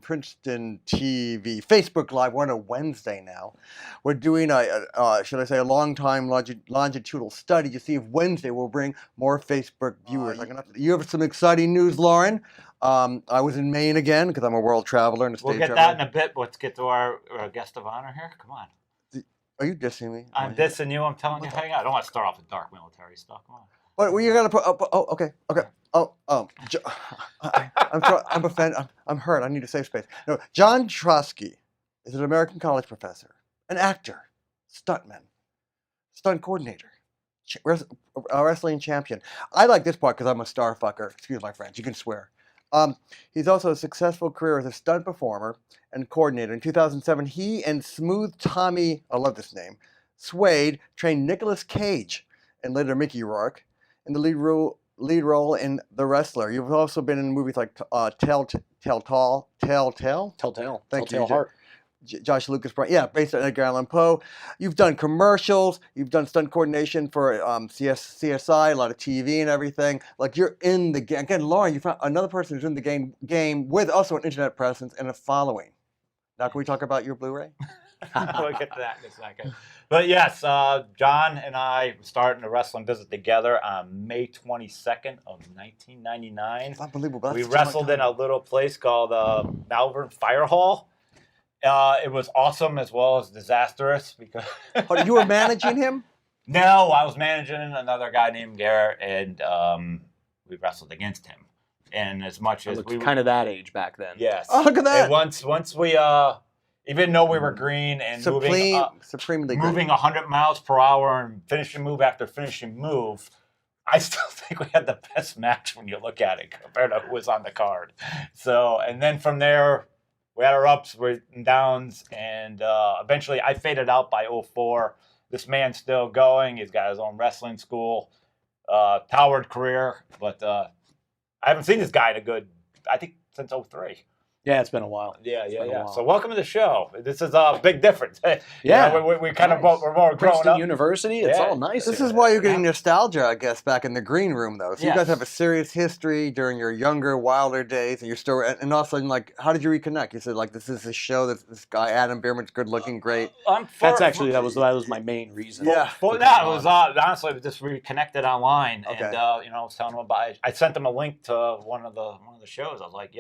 Princeton TV, Facebook Live. We're on a Wednesday now. We're doing should I say, a long-time longitudinal study to see if Wednesday will bring more Facebook viewers. You have some exciting news, Lauren. I was in Maine again because I'm a world traveler and a stage We'll get traveler. that in a bit. Let's get to our guest of honor here. Come on. Are you dissing me? I'm dissing you. I'm telling you. Hang on. I don't want to start off with dark military stuff. Come on. Well, you gotta put. Okay. I'm offended. I'm hurt. I need a safe space. No, John Trotsky is an American college professor, an actor, stuntman, stunt coordinator, wrestling champion. I like this part because I'm a star fucker. Excuse my French. You can swear. He's also a successful career as a stunt performer and coordinator. In 2007, he and Smooth Tommy, I love this name, Suede, trained Nicolas Cage and later Mickey Rourke in the lead role in The Wrestler. You've also been in movies like Telltale. Thank you, Heart. Josh Lucas. Yeah, based on Edgar Allan Poe. You've done commercials. You've done stunt coordination for CSI, a lot of TV and everything. Like, you're in the game. Again, Lauren, you found another person who's in the game with also an internet presence and a following. Now, can we talk about your Blu-ray? We'll get to that in a second. But yes, John and I started in the wrestling business together on May 22nd of 1999. It's unbelievable. We wrestled in a little place called Malvern Fire Hall. It was awesome as well as disastrous because you were managing him? No, I was managing another guy named Garrett, and we wrestled against him. And as much as we were kind of that age back then. Yes. Oh, look at that. And once we even though we were green and supremely moving 100 miles per hour and finishing move after finishing move, I still think we had the best match when you look at it compared to who was on the card. So, and then from there, we had our ups and downs, and eventually I faded out by 2004. This man's still going. He's got his own wrestling school, towered career, but I haven't seen this guy in I think since 2003. Yeah, it's been a while. Yeah. So welcome to the show. This is a big difference. Yeah. We kind of we're more grown Princeton up. University, it's all nice. This is why you're getting nostalgia, I guess, back in the green room, though. So you guys have a serious history during your younger, wilder days, and you're still, and all of a sudden, like, how did you reconnect? You said, like, this is a show that this guy, Adam Bierman's good looking, great. That was my main reason. Yeah. It was honestly just reconnected online, Okay. and I was telling him about it. I sent him a link to one of the shows. I was like,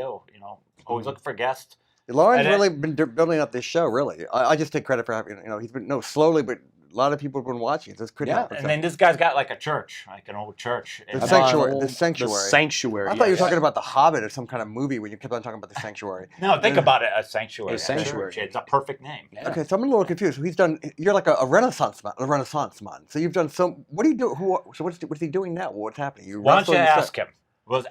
always looking for guests. Lauren's really been building up this show, really. I just take credit for having, he's been, slowly, but a lot of people have been watching. So it's good. Yeah, and then this guy's got like a church, like an old church. The Sanctuary. The Sanctuary. I thought you were talking about The Hobbit or some kind of movie when you kept on talking about The Sanctuary. No, think about it, a sanctuary. A sanctuary. It's a perfect name. Yeah. Okay, so I'm a little confused. So you're like a Renaissance man. So you've done what do you do? What's he doing now? What's happening? Why don't you ask him?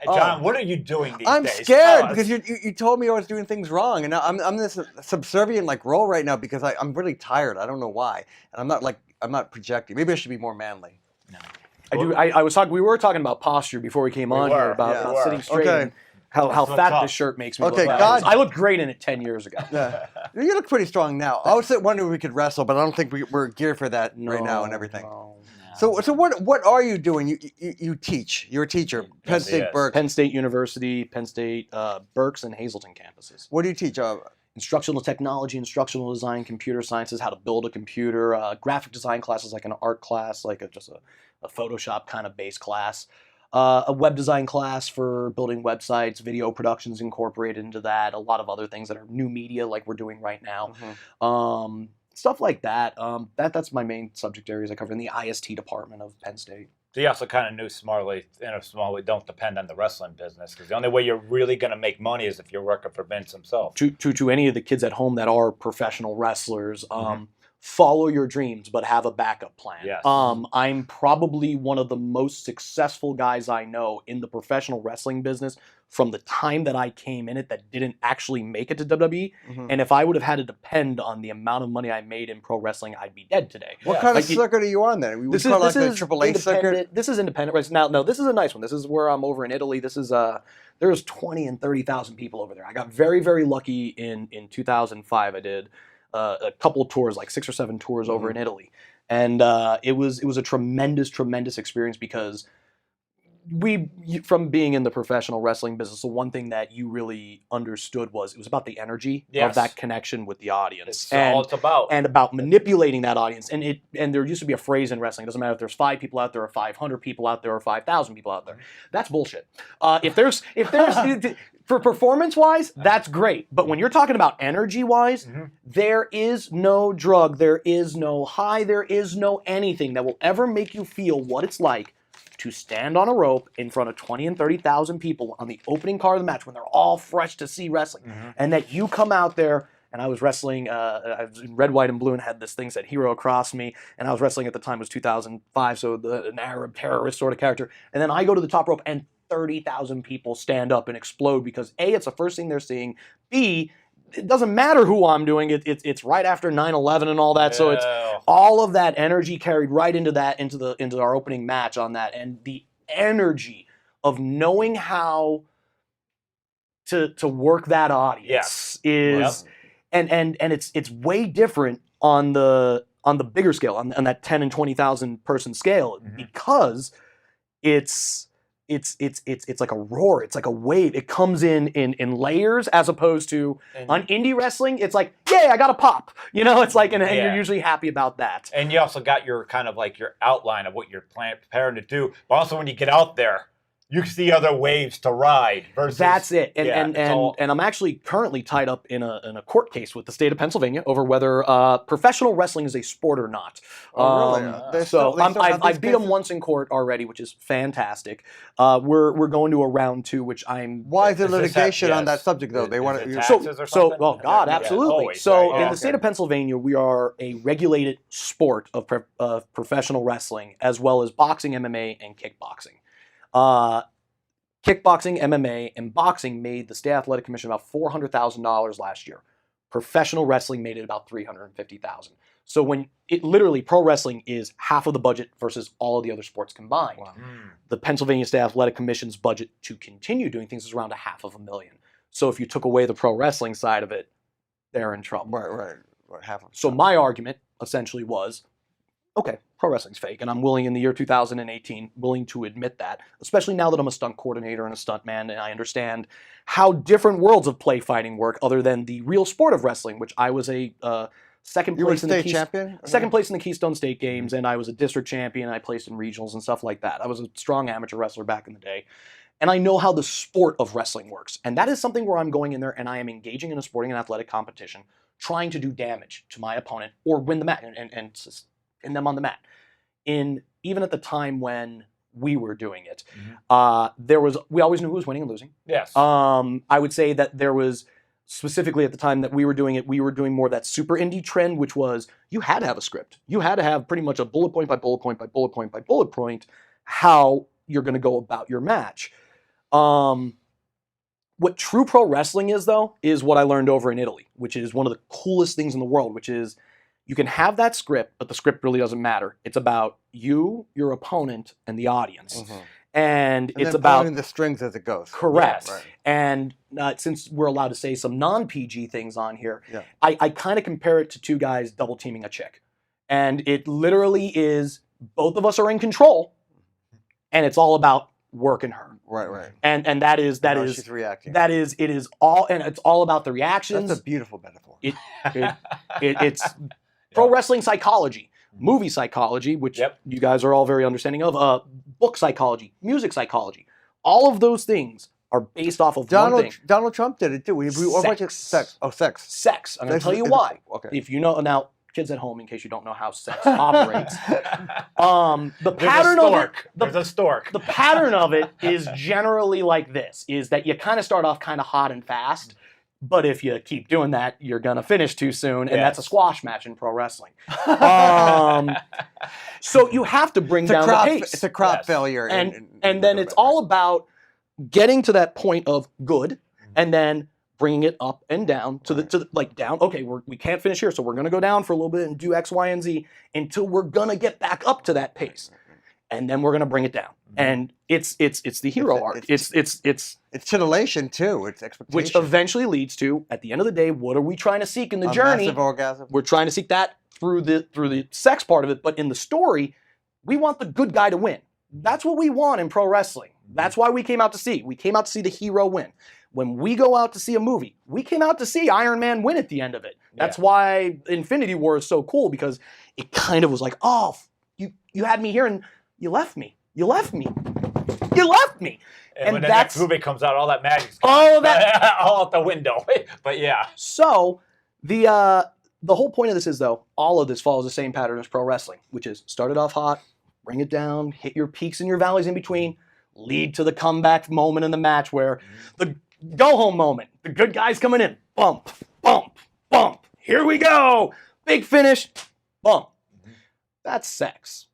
John, what are you doing these days? I'm scared because you told me I was doing things wrong, and now I'm in this subservient role right now because I'm really tired. I don't know why, and I'm not projecting. Maybe I should be more manly. No. We were talking about posture before we came on here about sitting straight. Okay. And how fat this shirt makes me look. I looked great in it 10 years ago. Yeah. You look pretty strong now. I was wondering if we could wrestle, but I don't think we're geared for that right now and everything. No. So what are you doing? You teach. You're a teacher. Penn State, Berks. Penn State University, Penn State, Berks, and Hazleton campuses. What do you teach? Instructional technology, instructional design, computer sciences, how to build a computer, graphic design classes like an art class, like just a Photoshop kind of base class, a web design class for building websites, video productions incorporated into that, a lot of other things that are new media like we're doing right now. Mm-hmm. Stuff like that. That's my main subject areas I cover in the IST department of Penn State. So you also kind of knew smartly, in a small way, don't depend on the wrestling business because the only way you're really going to make money is if you're working for Vince himself. To any of the kids at home that are professional wrestlers, follow your dreams, but have a backup plan. Yes. I'm probably one of the most successful guys I know in the professional wrestling business from the time that I came in it that didn't actually make it to WWE. Mm-hmm. And if I would have had to depend on the amount of money I made in pro wrestling, I'd be dead today. What kind of circuit are you on then? This is the AAA circuit. This is independent right now. No, this is a nice one. This is where I'm over in Italy. This is there's 20 and 30,000 people over there. I got very, very lucky in 2005. I did a couple of tours, like 6 or 7 tours over in Italy. And it was a tremendous, tremendous experience because from being in the professional wrestling business, the one thing that you really understood was it was about the energy of Yes. that connection with the audience. It's all it's about. And about manipulating that audience. And there used to be a phrase in wrestling. It doesn't matter if there's 5 people out there or 500 people out there or 5,000 people out there. That's bullshit. If there's for performance-wise, that's great. But when you're talking about energy-wise, there is no drug, there is no high, there is no anything that will ever make you feel what it's like to stand on a rope in front of 20 and 30,000 people on the opening card of the match when they're all fresh to see wrestling. And that you come out there, and I was wrestling, I was in red, white, and blue and had this thing said Hero across me, and I was wrestling at the time, it was 2005, so an Arab terrorist sort of character. And then I go to the top rope and 30,000 people stand up and explode because A, it's the first thing they're seeing, B, it doesn't matter who I'm doing, it's right after 9/11 and all that, so it's all of that energy carried right into that, into our opening match on that, and the energy of knowing how to work that audience is, and it's way different on the bigger scale, on that 10 and 20,000 person scale, because it's like a roar. It's like a wave. It comes in layers, as opposed to on indie wrestling. It's like, yay, I got a pop. You know, it's like, and you're usually happy about that. And you also got your kind of like your outline of what you're preparing to do. But also when you get out there, you see other waves to ride. Versus that's it. And I'm actually currently tied up in a court case with the state of Pennsylvania over whether professional wrestling is a sport or not. I beat them once in court already, which is fantastic. We're going to a round 2, which I'm. Why is there litigation on that subject though? They want to. Oh God, absolutely. In the state of Pennsylvania, we are a regulated sport of professional wrestling, as well as boxing, MMA, and kickboxing. Kickboxing, MMA, and boxing made the State Athletic Commission about $400,000 last year. Professional wrestling made it about $350,000. So when it literally, pro wrestling is half of the budget versus all of the other sports combined. Wow. The Pennsylvania State Athletic Commission's budget to continue doing things is around $500,000. So if you took away the pro wrestling side of it, they're in trouble. Right. So my argument essentially was, okay, pro wrestling's fake, and I'm willing in the year 2018, willing to admit that, especially now that I'm a stunt coordinator and a stunt man, and I understand how different worlds of play fighting work other than the real sport of wrestling, which I was a second place in the Keystone State Games, and I was a district champion, and I placed in regionals and stuff like that. I was a strong amateur wrestler back in the day, and I know how the sport of wrestling works, and that is something where I'm going in there and I am engaging in a sporting and athletic competition, trying to do damage to my opponent or win the match and them on the mat. Even at the time when we were doing it, we always knew who was winning and losing. Yes. I would say that there was, specifically at the time that we were doing it, we were doing more of that super indie trend, which was you had to have a script. You had to have pretty much a bullet point by bullet point by bullet point by bullet point how you're going to go about your match. What true pro wrestling is, though, is what I learned over in Italy, which is one of the coolest things in the world, which is you can have that script, but the script really doesn't matter. It's about you, your opponent, and the audience. And it's about pulling the strings as it goes. Correct. Yes. And since we're allowed to say some non-PG things on here, I kind of compare it to 2 guys double teaming a chick. And it literally is both of us are in control, and it's all about working her. Right. And she's reacting. It is all, and it's all about the reactions. That's a beautiful metaphor. It's pro wrestling psychology, movie psychology, which you guys are all very understanding of, book psychology, music psychology. All of those things are based off of one thing. Donald Trump did it too. Sex. Oh, sex. Sex. I'm going to tell you why. Okay. If you know, now, kids at home, in case you don't know how sex operates, the pattern of it is generally like this, is that you kind of start off kind of hot and fast, but if you keep doing that, you're going to finish too soon, and that's a squash match in pro wrestling. So you have to bring down the pace. It's a crop failure. And then it's all getting to that point of good, and then bringing it up and down to the down. Okay, we can't finish here, so we're going to go down for a little bit and do X, Y, and Z until we're going to get back up to that pace, and then we're going to bring it down. And it's the hero arc. It's titillation too. It's expectation, which eventually leads to, at the end of the day, what are we trying to seek in the journey? Massive orgasm. We're trying to seek that through the sex part of it, but in the story, we want the good guy to win. That's what we want in pro wrestling. That's why we came out to see. We came out to see the hero win. When we go out to see a movie, we came out to see Iron Man win at the end of it. That's why Infinity War is so cool, because it kind of was like, oh, you had me here and you left me. You left me. You left me. And when the next movie comes out, all that magic's gone. all that all out the window. But yeah. So the whole point of this is, though, all of this follows the same pattern as pro wrestling, which is start it off hot, bring it down, hit your peaks and your valleys in between, lead to the comeback moment in the match where the go-home moment, the good guys coming in, bump, bump, bump, here we go, big finish, bump. That's sex.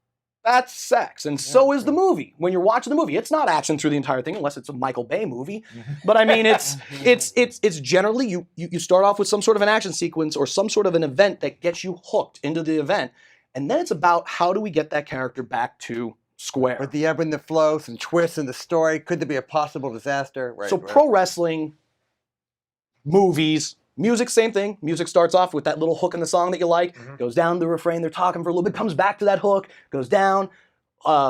That's sex, and so is the movie. When you're watching the movie, it's not action through the entire thing, unless it's a Michael Bay movie. But I mean, it's generally you start off with some sort of an action sequence or some sort of an event that gets you hooked into the event, and then it's about how do we get that character back to square. With the ebb and the flow, some twists in the story. Could there be a possible disaster? Right, So pro wrestling, movies, music, same thing. Music starts off with that little hook in the song that you like, goes down the refrain, they're talking for a little bit, comes back to that hook, goes down,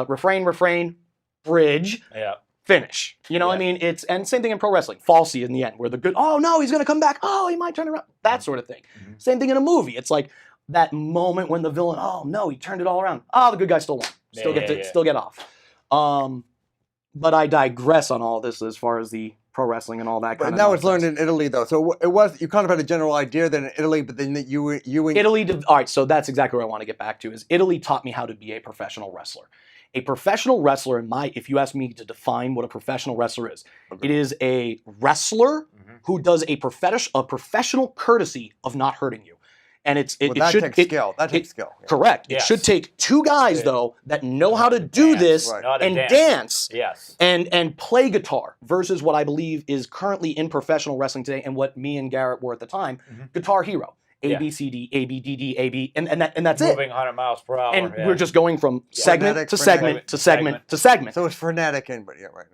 refrain, bridge, finish. You know what I mean? And same thing in pro wrestling. Falsy in the end, where the good, oh no, he's gonna come back, oh, he might turn around. That sort of thing. Same thing in a movie. It's like that moment when the villain, oh no, he turned it all around. Oh, the good guy still won. Still get off. But I digress on all this as far as the pro wrestling and all that kind But of now it's nonsense. learned in Italy, though. So it was, you kind of had a general idea that in Italy, but then you and Italy did, all right, so that's exactly what I want to get back to, is Italy taught me how to be a professional wrestler. A professional wrestler, if you ask me to define what a professional wrestler is, it is a wrestler who does a professional courtesy of not hurting you. And it that should takes skill. That takes skill. Yeah. Correct. Yes. It should take two guys though that know how to do this right. and dance Yes. and play guitar, versus what I believe is currently in professional wrestling today and what me and Garrett were at the time, Guitar Hero. A, B, C, D, A, B, D, D, A, B, and that's it. Moving 100 miles per hour. And we're just going from segment Frenetic, to segment to segment to segment. So it's frenetic, and but yeah, right.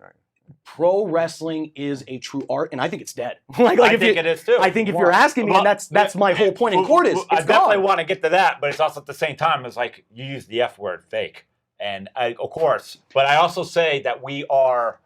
Pro wrestling is a true art, and I think it's dead. I think it is too. I think if you're asking me, and that's my whole point in court is, I it's definitely gone. want to get to that, but it's also at the same time, it's like you use the F word, fake, and of course, but I also say that we were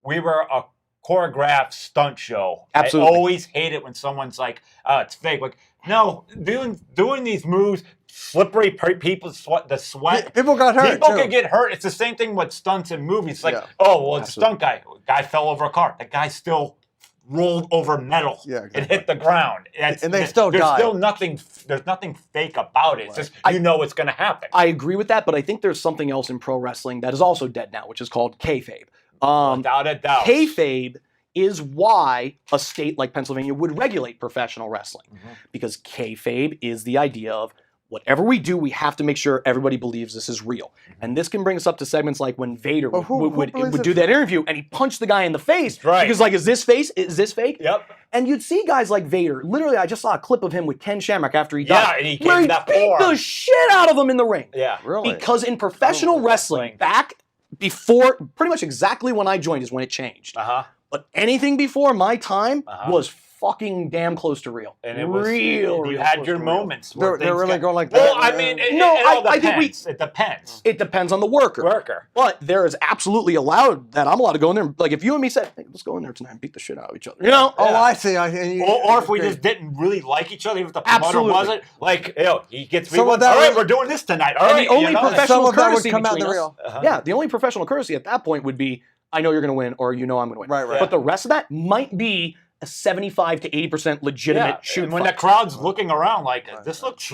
a choreographed stunt show. Absolutely. I always hate it when someone's like, "Oh, it's fake." Like, no, doing these moves, slippery people, the sweat. People got hurt. People too. can get hurt. It's the same thing with stunts in movies. Like, Yeah. oh, well, it's a stunt guy. Guy fell over a car. The guy still rolled over metal Yeah, and hit the ground. And they still there's died. still nothing. There's nothing fake about it. It's just you know it's going to happen. I agree with that, but I think there's something else in pro wrestling that is also dead now, which is called kayfabe. Without a doubt. Kayfabe is why a state like Pennsylvania would regulate professional wrestling, because kayfabe is the idea of whatever we do, we have to make sure everybody believes this is real. And this can bring us up to segments like when Vader would do that interview and he punched the guy in the face. Right. Because like, is this fake? Yep. And you'd see guys like Vader. Literally, I just saw a clip of him with Ken Shamrock after he died. Yeah, and he gave where him he that beat forearm. the shit out of him in the ring. Yeah. Really? Because in professional wrestling, back before, pretty much exactly when I joined is when it changed. But anything before my time was fucking damn close to real. And it was real. You real had close your to real. moments. They're really going like that. Well, I mean, I think it depends. It depends on the worker. But there is absolutely allowed I'm allowed to go in there. Like if you and me said, hey, let's go in there tonight and beat the shit out of each other. You know? Oh, Yeah. I see. Or if we just didn't really like each other, even if the promoter Absolutely. wasn't, like, he gets me, Some all of that right, was- we're doing this tonight. All And right, the only professional Some of that would courtesy come out in between the us, real. yeah, the only professional courtesy at that point would be, I know you're going to win, or you know I'm going to win. Right. But the rest of that might be a 75 to 80% legitimate shoot and when fight. the crowd's looking around like, this looks,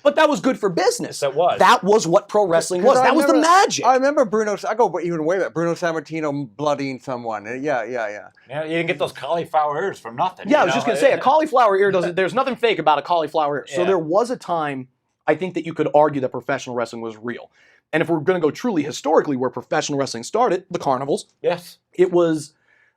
But that was good for business. That was. That was what pro wrestling was. That was the magic. I remember I go even way back. Bruno Sammartino bloodying someone. Yeah. Yeah, you didn't get those cauliflower ears for nothing. Yeah, I you was just know? going to say, a cauliflower ear doesn't, there's nothing fake about a cauliflower ear. So Yeah. there was a time, I think, that you could argue that professional wrestling was real. And if we're going to go truly historically where professional wrestling started, the carnivals, Yes. it was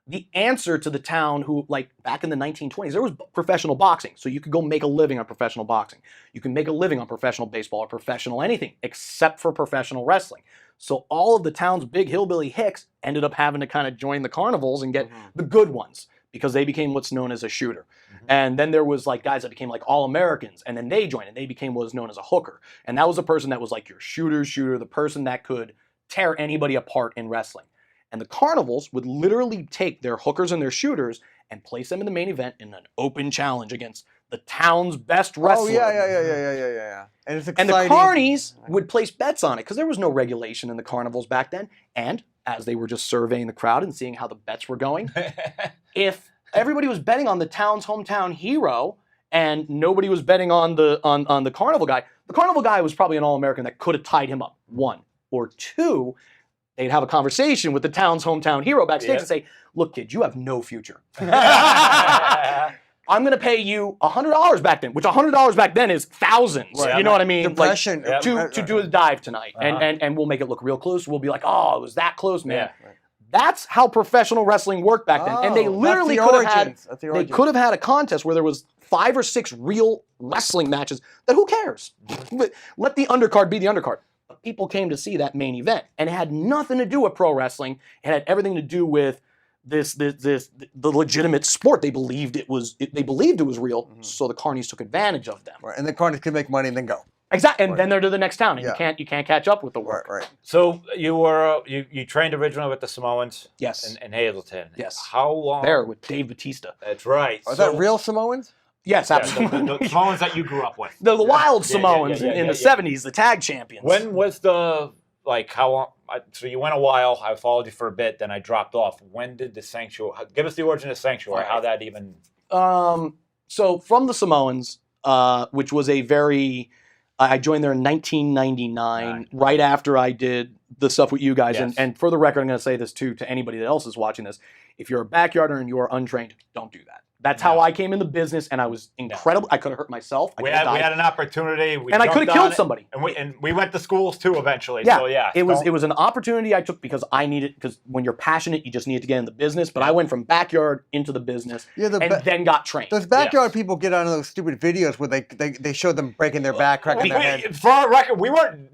the answer to the town who, like, back in the 1920s, there was professional boxing. So you could go make a living on professional boxing. You can make a living on professional baseball or professional anything, except for professional wrestling. So all of the town's big hillbilly hicks ended up having to kind of join the carnivals and get the good ones, because they became what's known as a shooter. And then there was like guys that became like All-Americans, and then they joined and they became what was known as a hooker. And that was a person that was like your shooter, the person that could tear anybody apart in wrestling. And the carnivals would literally take their hookers and their shooters and place them in the main event in an open challenge against the town's best wrestler. Oh yeah. And it's And the exciting. carnies would place bets on it because there was no regulation in the carnivals back then. And as they were just surveying the crowd and seeing how the bets were going, if everybody was betting on the town's hometown hero and nobody was betting on the carnival guy was probably an All-American that could have tied him up. 1 or 2, they'd have a conversation with the town's hometown hero backstage and say, look, kid, you have no future. I'm going to pay you $100 back then, which $100 back then is thousands. Right. You know what I mean? Depression. Like, to do a dive tonight. And we'll make it look real close. We'll be like, oh, it was that close, man. Yeah. Right. That's how professional wrestling worked back then. And they literally could have had a contest where there was 5 or 6 real wrestling matches that who cares? Let the undercard be the undercard. But people came to see that main event. And it had nothing to do with pro wrestling. It had everything to do with the legitimate sport. They believed it was real, so the carnies took advantage of them. Right. And the carnies could make money and then go. Exactly, and then they're to the next town, and you can't catch up with the work. Right. So you trained originally with the Samoans. Yes. In Hazleton. Yes. How long? There with Dave Batista. That's right. Are that real Samoans? Yes, absolutely. The Samoans that you grew up with. The wild Samoans in the 70s, the tag champions. When was how long? So you went a while. I followed you for a bit, then I dropped off. When did the Sanctuary? Give us the origin of Sanctuary. How that even? So from the Samoans, which was a very, I joined there in 1999, right after I did the stuff with you guys. Yes. And for the record, I'm going to say this too to anybody else is watching this: if you're a backyarder and you are untrained, don't do that. That's how I came in the business, and I was incredible. I could have hurt myself. We had an opportunity, and I could have killed somebody. And we went to schools too eventually. Yeah, so it was an opportunity I took because when you're passionate, you just need to get in the business. But I went from backyard into the business, and then got trained. Those backyard people get on those stupid videos where they show them breaking their back, cracking their head. For our record, we weren't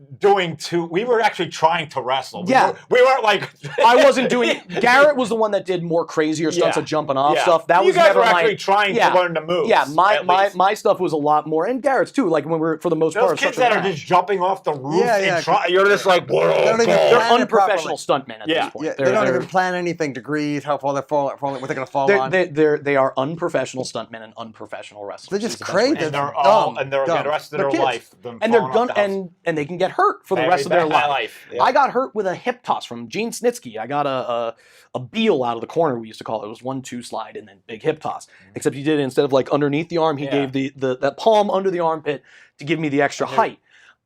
we were actually trying to wrestle. We weren't like I wasn't doing. Garrett was the one that did more crazier stunts of jumping off stuff. That you was guys never were actually trying to learn the moves. Yeah, my stuff was a lot more, and Garrett's too. Like when we're for the most part, those kids that are just jumping off the roof. You're just like, they're unprofessional stuntmen at this point. Yeah, they don't even plan anything, degrees, how far they're falling, what they're going to fall on. They are unprofessional stuntmen and unprofessional wrestlers. They're just crazy. And they're dumb. And they're the rest of their life. And they're and they can get hurt for the rest of their life. I got hurt with a hip toss from Gene Snitsky. I got a Beal out of the corner, we used to call it. It was 1-2 slide and then big hip toss. Except he did it instead of like underneath the arm, he gave that palm under the armpit to give me the extra height.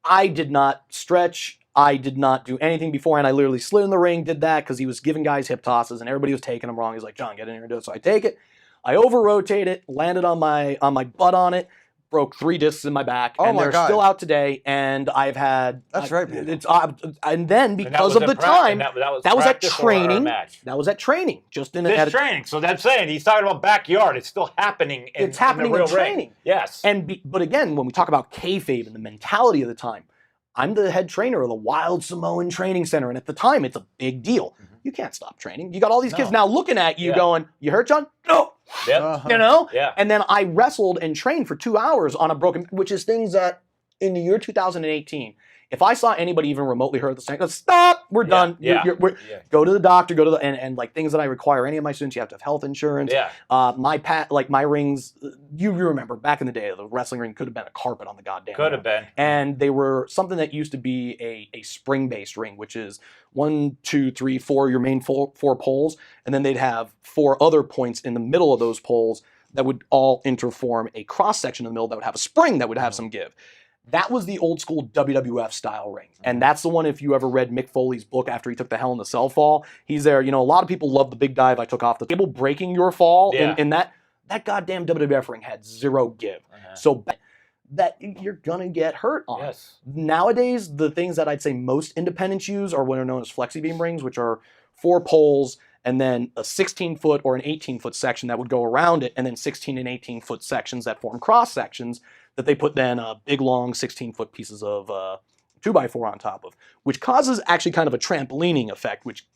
I did not stretch. I did not do anything beforehand. I literally slid in the ring, did that because he was giving guys hip tosses and everybody was taking them wrong. He's like, John, get in here and do it. So I take it. I over-rotate it, landed on my butt on it, broke 3 discs in my back, and they're still out today. And I've had and then because of the time, that was at training. That was at training, just in training. So that's saying he's talking about backyard. It's still happening. It's happening in training. Ring. Yes. But again, when we talk about kayfabe and the mentality of the time, I'm the head trainer of the Wild Samoan Training Center, and at the time, it's a big deal. You can't stop training. You got all these kids now looking at you going, you hurt, John? No. Yep. You know? Yeah. And then I wrestled and trained for 2 hours on a broken, which is things that in the year 2018, if I saw anybody even remotely hurt the same, stop, we're done. Go to the doctor, and like things that I require any of my students, you have to have health insurance. Yeah. My rings, you remember back in the day, the wrestling ring could have been a carpet on the goddamn Could have been. And they were something that used to be a spring-based ring, which is 1, 2, 3, 4, your main four poles, and then they'd have 4 other points in the middle of those poles that would all interform a cross-section in the middle that would have a spring that would have some give. That was the old school WWF style ring. And that's the one, if you ever read Mick Foley's book after he took the Hell in the Cell fall, he's there. You know, a lot of people love the big dive I took off the table, breaking your fall. And that goddamn WWF ring had 0 give. So that you're going to get hurt on. Yes. Nowadays, the things that I'd say most independents use are what are known as flexi beam rings, which are 4 poles and then a 16-foot or an 18-foot section that would go around it, and then 16 and 18-foot sections that form cross sections that they put then big, long 16-foot pieces of 2x4 on top of, which causes actually kind of a trampolining effect, which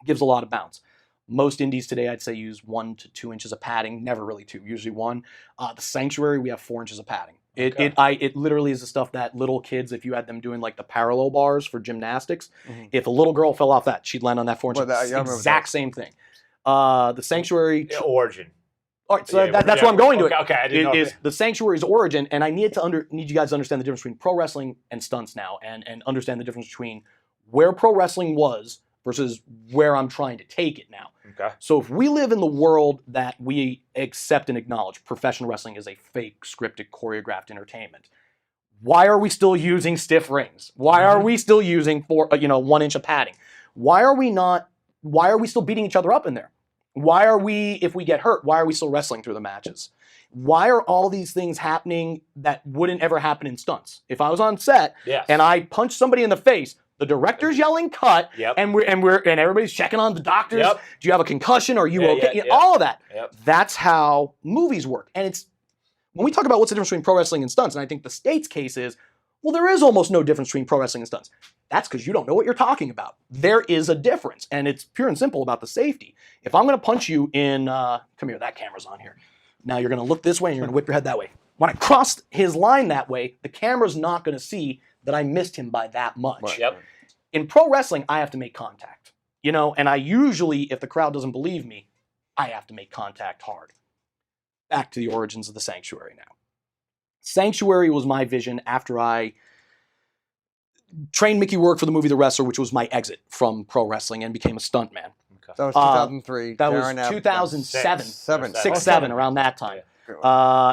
gives a lot of bounce. Most indies today, I'd say, use 1 to 2 inches of padding, never really 2, usually 1. The Sanctuary, we have 4 inches of padding. It literally is the stuff that little kids, if you had them doing like the parallel bars for gymnastics, if a little girl fell off that, she'd land on that floor. And exact same thing. The Sanctuary origin. All right, so that's what I'm going to. Okay, I didn't know. Is the Sanctuary's origin, and I need you guys to understand the difference between pro wrestling and stunts now, and understand the difference between where pro wrestling was versus where I'm trying to take it now. Okay. So if we live in the world that we accept and acknowledge professional wrestling is a fake, scripted, choreographed entertainment, why are we still using stiff rings? Why are we still using 1 inch of padding? Why are we still beating each other up in there? Why are we, if we get hurt, why are we still wrestling through the matches? Why are all these things happening that wouldn't ever happen in stunts? If I was on set and I punched somebody in the face, the director's yelling cut, and everybody's checking on the doctors. Do you have a concussion? Are you okay? All of that. That's how movies work. And it's when we talk about what's the difference between pro wrestling and stunts, and I think the state's case is, well, there is almost no difference between pro wrestling and stunts. That's because you don't know what you're talking about. There is a difference, and it's pure and simple about the safety. If I'm going to punch you in, come here, that camera's on here. Now you're going to look this way, and you're going to whip your head that way. When I cross his line that way, the camera's not going to see that I missed him by that much. Right. In pro wrestling, I have to make contact, and I usually, if the crowd doesn't believe me, I have to make contact hard. Back to the origins of the Sanctuary now. Sanctuary was my vision after I trained Mickey Rourke for the movie The Wrestler, which was my exit from pro wrestling, and became a stuntman. Okay. That was 2003. That was 2007. 6-7, around that time.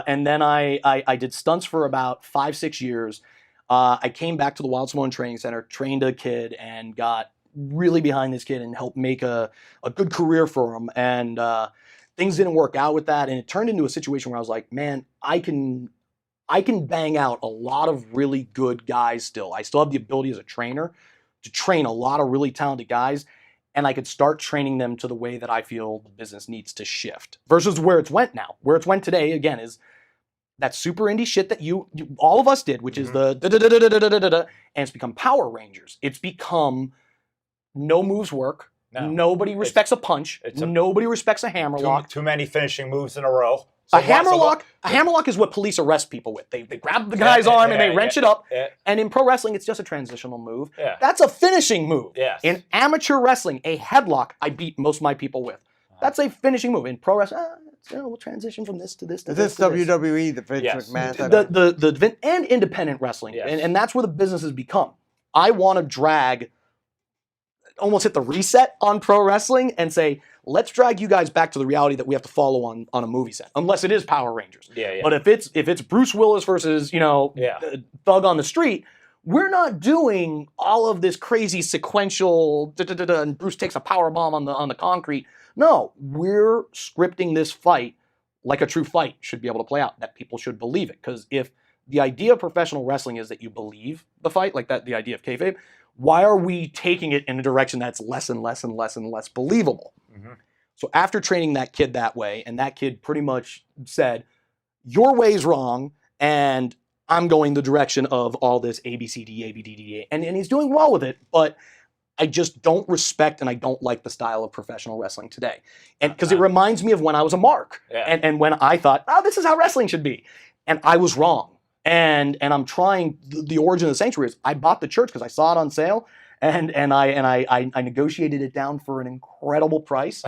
And then I did stunts for about 5-6 years. I came back to the Wild Samoan Training Center, trained a kid, and got really behind this kid and helped make a good career for him. And things didn't work out with that, and it turned into a situation where I was like, man, I can bang out a lot of really good guys still. I still have the ability as a trainer to train a lot of really talented guys, and I could start training them to the way that I feel the business needs to shift versus where it's went now. Where it's went today, again, is that super indie shit that you all of us did, which is the da-da-da-da-da-da-da-da, and it's become Power Rangers. It's become no moves work. No. Nobody respects a punch. Nobody respects a hammerlock. Too many finishing moves in a row. So a hammerlock is what police arrest people with. They grab the guy's arm and they wrench it up. And in pro wrestling, it's just a transitional move. That's a finishing move. In amateur wrestling, a headlock I beat most of my people with. That's a finishing move. In pro wrestling, we'll transition from this to this to this. Is this WWE, the Vince McMahon? The and independent wrestling. And that's where the business has become. I want to drag, almost hit the reset on pro wrestling and say, let's drag you guys back to the reality that we have to follow on a movie set, unless it is Power Rangers. But if it's Bruce Willis versus Thug on the street, we're not doing all of this crazy sequential and Bruce takes a power bomb on the concrete. No, we're scripting this fight like a true fight should be able to play out, that people should believe it. Because if the idea of professional wrestling is that you believe the fight, like that, the idea of kayfabe, why are we taking it in a direction that's less and less and less and less believable? So after training that kid that way, and that kid pretty much said, your way's wrong, and I'm going the direction of all this A, B, C, D, A, B, D, D, A. And he's doing well with it, but I just don't respect and I don't like the style of professional wrestling today. And because it reminds me of when I was a mark, and when I thought, oh, this is how wrestling should be. And I was wrong. And I'm trying, the origin of the Sanctuary is I bought the church because I saw it on sale, and I negotiated it down for an incredible price.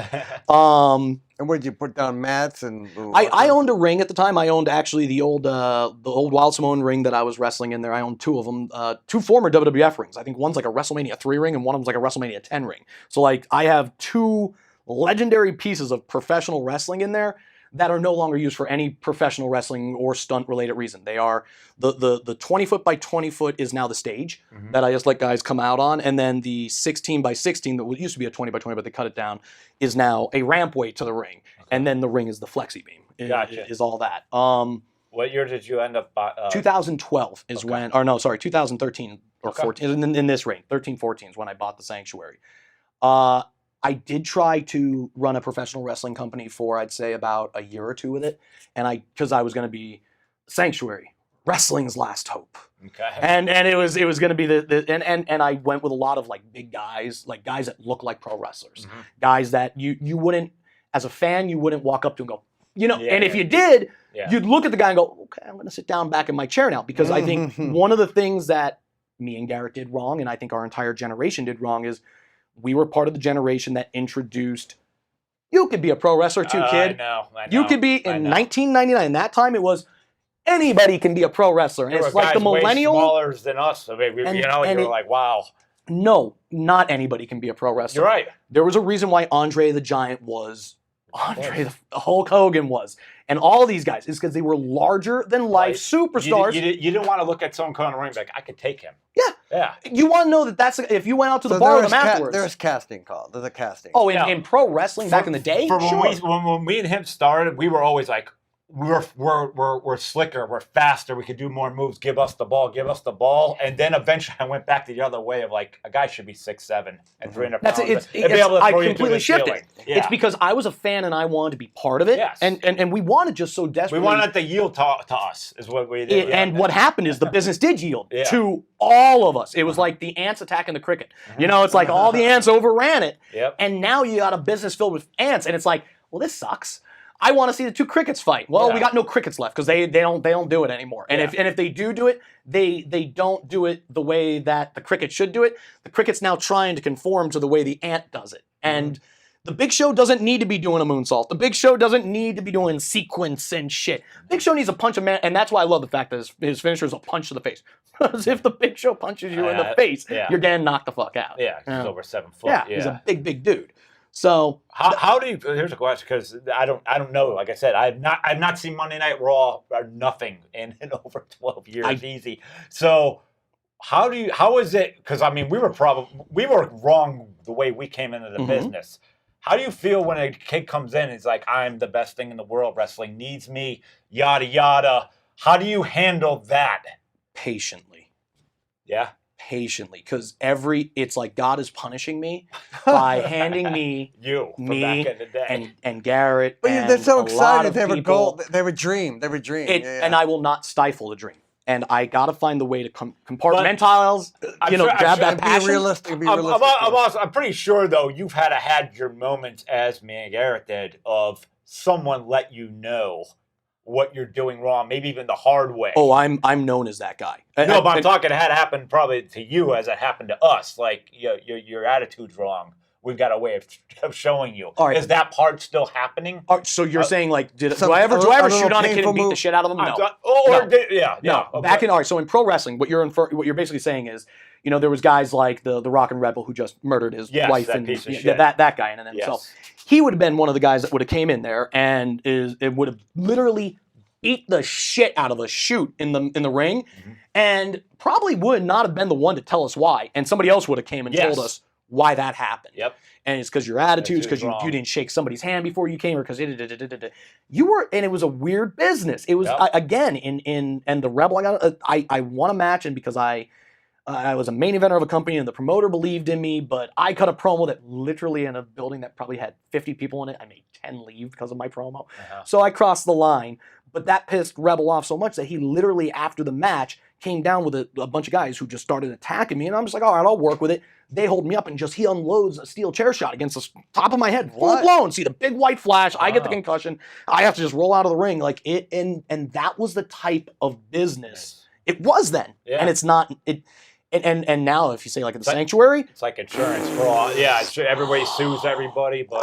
And what did you put down, mats and? I owned a ring at the time. I owned actually the old Wild Samoan ring that I was wrestling in there. I owned two of them, two former WWF rings. I think one's like a WrestleMania 3 ring and one of them's like a WrestleMania 10 ring. So like I have two legendary pieces of professional wrestling in there that are no longer used for any professional wrestling or stunt related reason. They are the 20 foot by 20 foot is now the stage that I just let guys come out on, and then the 16 by 16 that used to be a 20 by 20 but they cut it down is now a rampway to the ring, and then the ring is the flexi beam. Is all that. What year did you end up? 2012 is when, or no, sorry, 2013 or 14 in this ring. 13-14 is when I bought the Sanctuary. I did try to run a professional wrestling company for, I'd say, about a year or two with it. And because I was going to be Sanctuary, wrestling's last hope. Okay. And it was going to be and I went with a lot of like big guys, like guys that look like pro wrestlers. Guys that you wouldn't, as a fan, you wouldn't walk up to and go, You know, Yeah, and if yeah. you did, Yeah. you'd look at the guy and go, okay, I'm going to sit down back in my chair now. Because I think one of the things that me and Garrett did wrong, and I think our entire generation did wrong, is we were part of the generation that introduced, you could be a pro wrestler too, kid. I know. You could be, in 1999, that time it was, anybody can be a pro wrestler. And There it's were like the guys way millennial. smaller than us. I mean, And- you know, and you're it- like, wow. No, not anybody can be a pro wrestler. You're right. There was a reason why Andre the Giant was Andre the Hulk Hogan was, and all these guys is because they were larger than life superstars. You didn't want to look at someone coming in the ring like, I could take him. Yeah. Yeah. You want to know that's if you went out to the So bar with there's them afterwards. there's casting call. There's a casting. Oh, in, Yeah. in pro wrestling back in the day, For sure. when we and him started, we were always like, we're slicker, we're faster, we could do more moves, give us the ball. And then eventually I went back the other way of like, a guy should be 6'7" and 300 That's pounds. it. and be able to I throw you through completely the shifted. ceiling. Yeah. It's because I was a fan and I wanted to be part of it. Yes. And we wanted just so we desperately. wanted it to yield to us, is what we did. And what happened is the business did yield Yeah. to all of us. It was like the ants attacking the cricket. You know, it's like all the ants overran it. Yep. And now you got a business filled with ants, and it's like, well, this sucks. I want to see the two crickets fight. Well, Yeah. we got no crickets left because they don't do it anymore. And Yeah. if they do it, they don't do it the way that the cricket should do it. The cricket's now trying to conform to the way the ant does it. And the Big Show doesn't need to be doing a moonsault. The Big Show doesn't need to be doing sequence and shit. Big Show needs to punch a man, and that's why I love the fact that his finisher is a punch to the face. Because if the Big Show punches you in the face, yeah. you're getting knocked the fuck out. Yeah, he's over 7 foot. Yeah, he's a big dude. So How do you? Here's a question, because I don't know. Like I said, I've not seen Monday Night Raw or nothing in over 12 years, easy. So how is it? Because I mean, we were wrong the way we came into the business. How do you feel when a kid comes in and is like, I'm the best thing in the world, wrestling needs me, yada yada? How do you handle that? patiently. Yeah. Patiently, because it's like God is punishing me by handing me You from me back in the day. and Garrett. But and they're so a lot excited. of They have a people. goal. They have a dream. They have a dream. And I will not stifle the dream. And I got to find the way to compartmentalize, grab that be passion. realistic. Be realistic. I'm pretty sure though you've had your moments, as me and Garrett did, of someone let you know what you're doing wrong, maybe even the hard way. Oh, I'm known as that guy. No, but I'm talking it had happened probably to you as it happened to us. Like your attitude's wrong. We've got a way of showing you. All right. Is that part still happening? So you're saying like, do some- I ever a little shoot on a kid painful and beat the move? shit out of him? No. No. No. Okay. Back in so in pro wrestling, what you're basically saying is, there was guys like the Rock and Rebel who just murdered his wife that and piece of shit. that guy and then Yes. so he would have been one of the guys that would have came in there and it would have literally beat the shit out of a shoot in the ring, and probably would not have been the one to tell us why, and somebody else would have came and told us why that happened. Yep. And it's because your attitudes, because Attitude's you wrong. didn't shake somebody's hand before you came, or because you were, and it was a weird business. It was again in the Rebel. I won a match, and because I was a main eventer of a company, and the promoter believed in me, but I cut a promo that literally in a building that probably had 50 people in it, I made 10 leave because of my promo. So I crossed the line, but that pissed Rebel off so much that he literally after the match came down with a bunch of guys who just started attacking me, and I'm just like, all right, I'll work with it. They hold me up, and he unloads a steel chair shot against the top of my head, full blown. See the big white flash. I get the concussion. I have to just roll out of the ring like it, and that was the type of business it was then, and it's not it. And now, if you say like in the sanctuary, It's like insurance fraud. Yeah, everybody sues everybody. But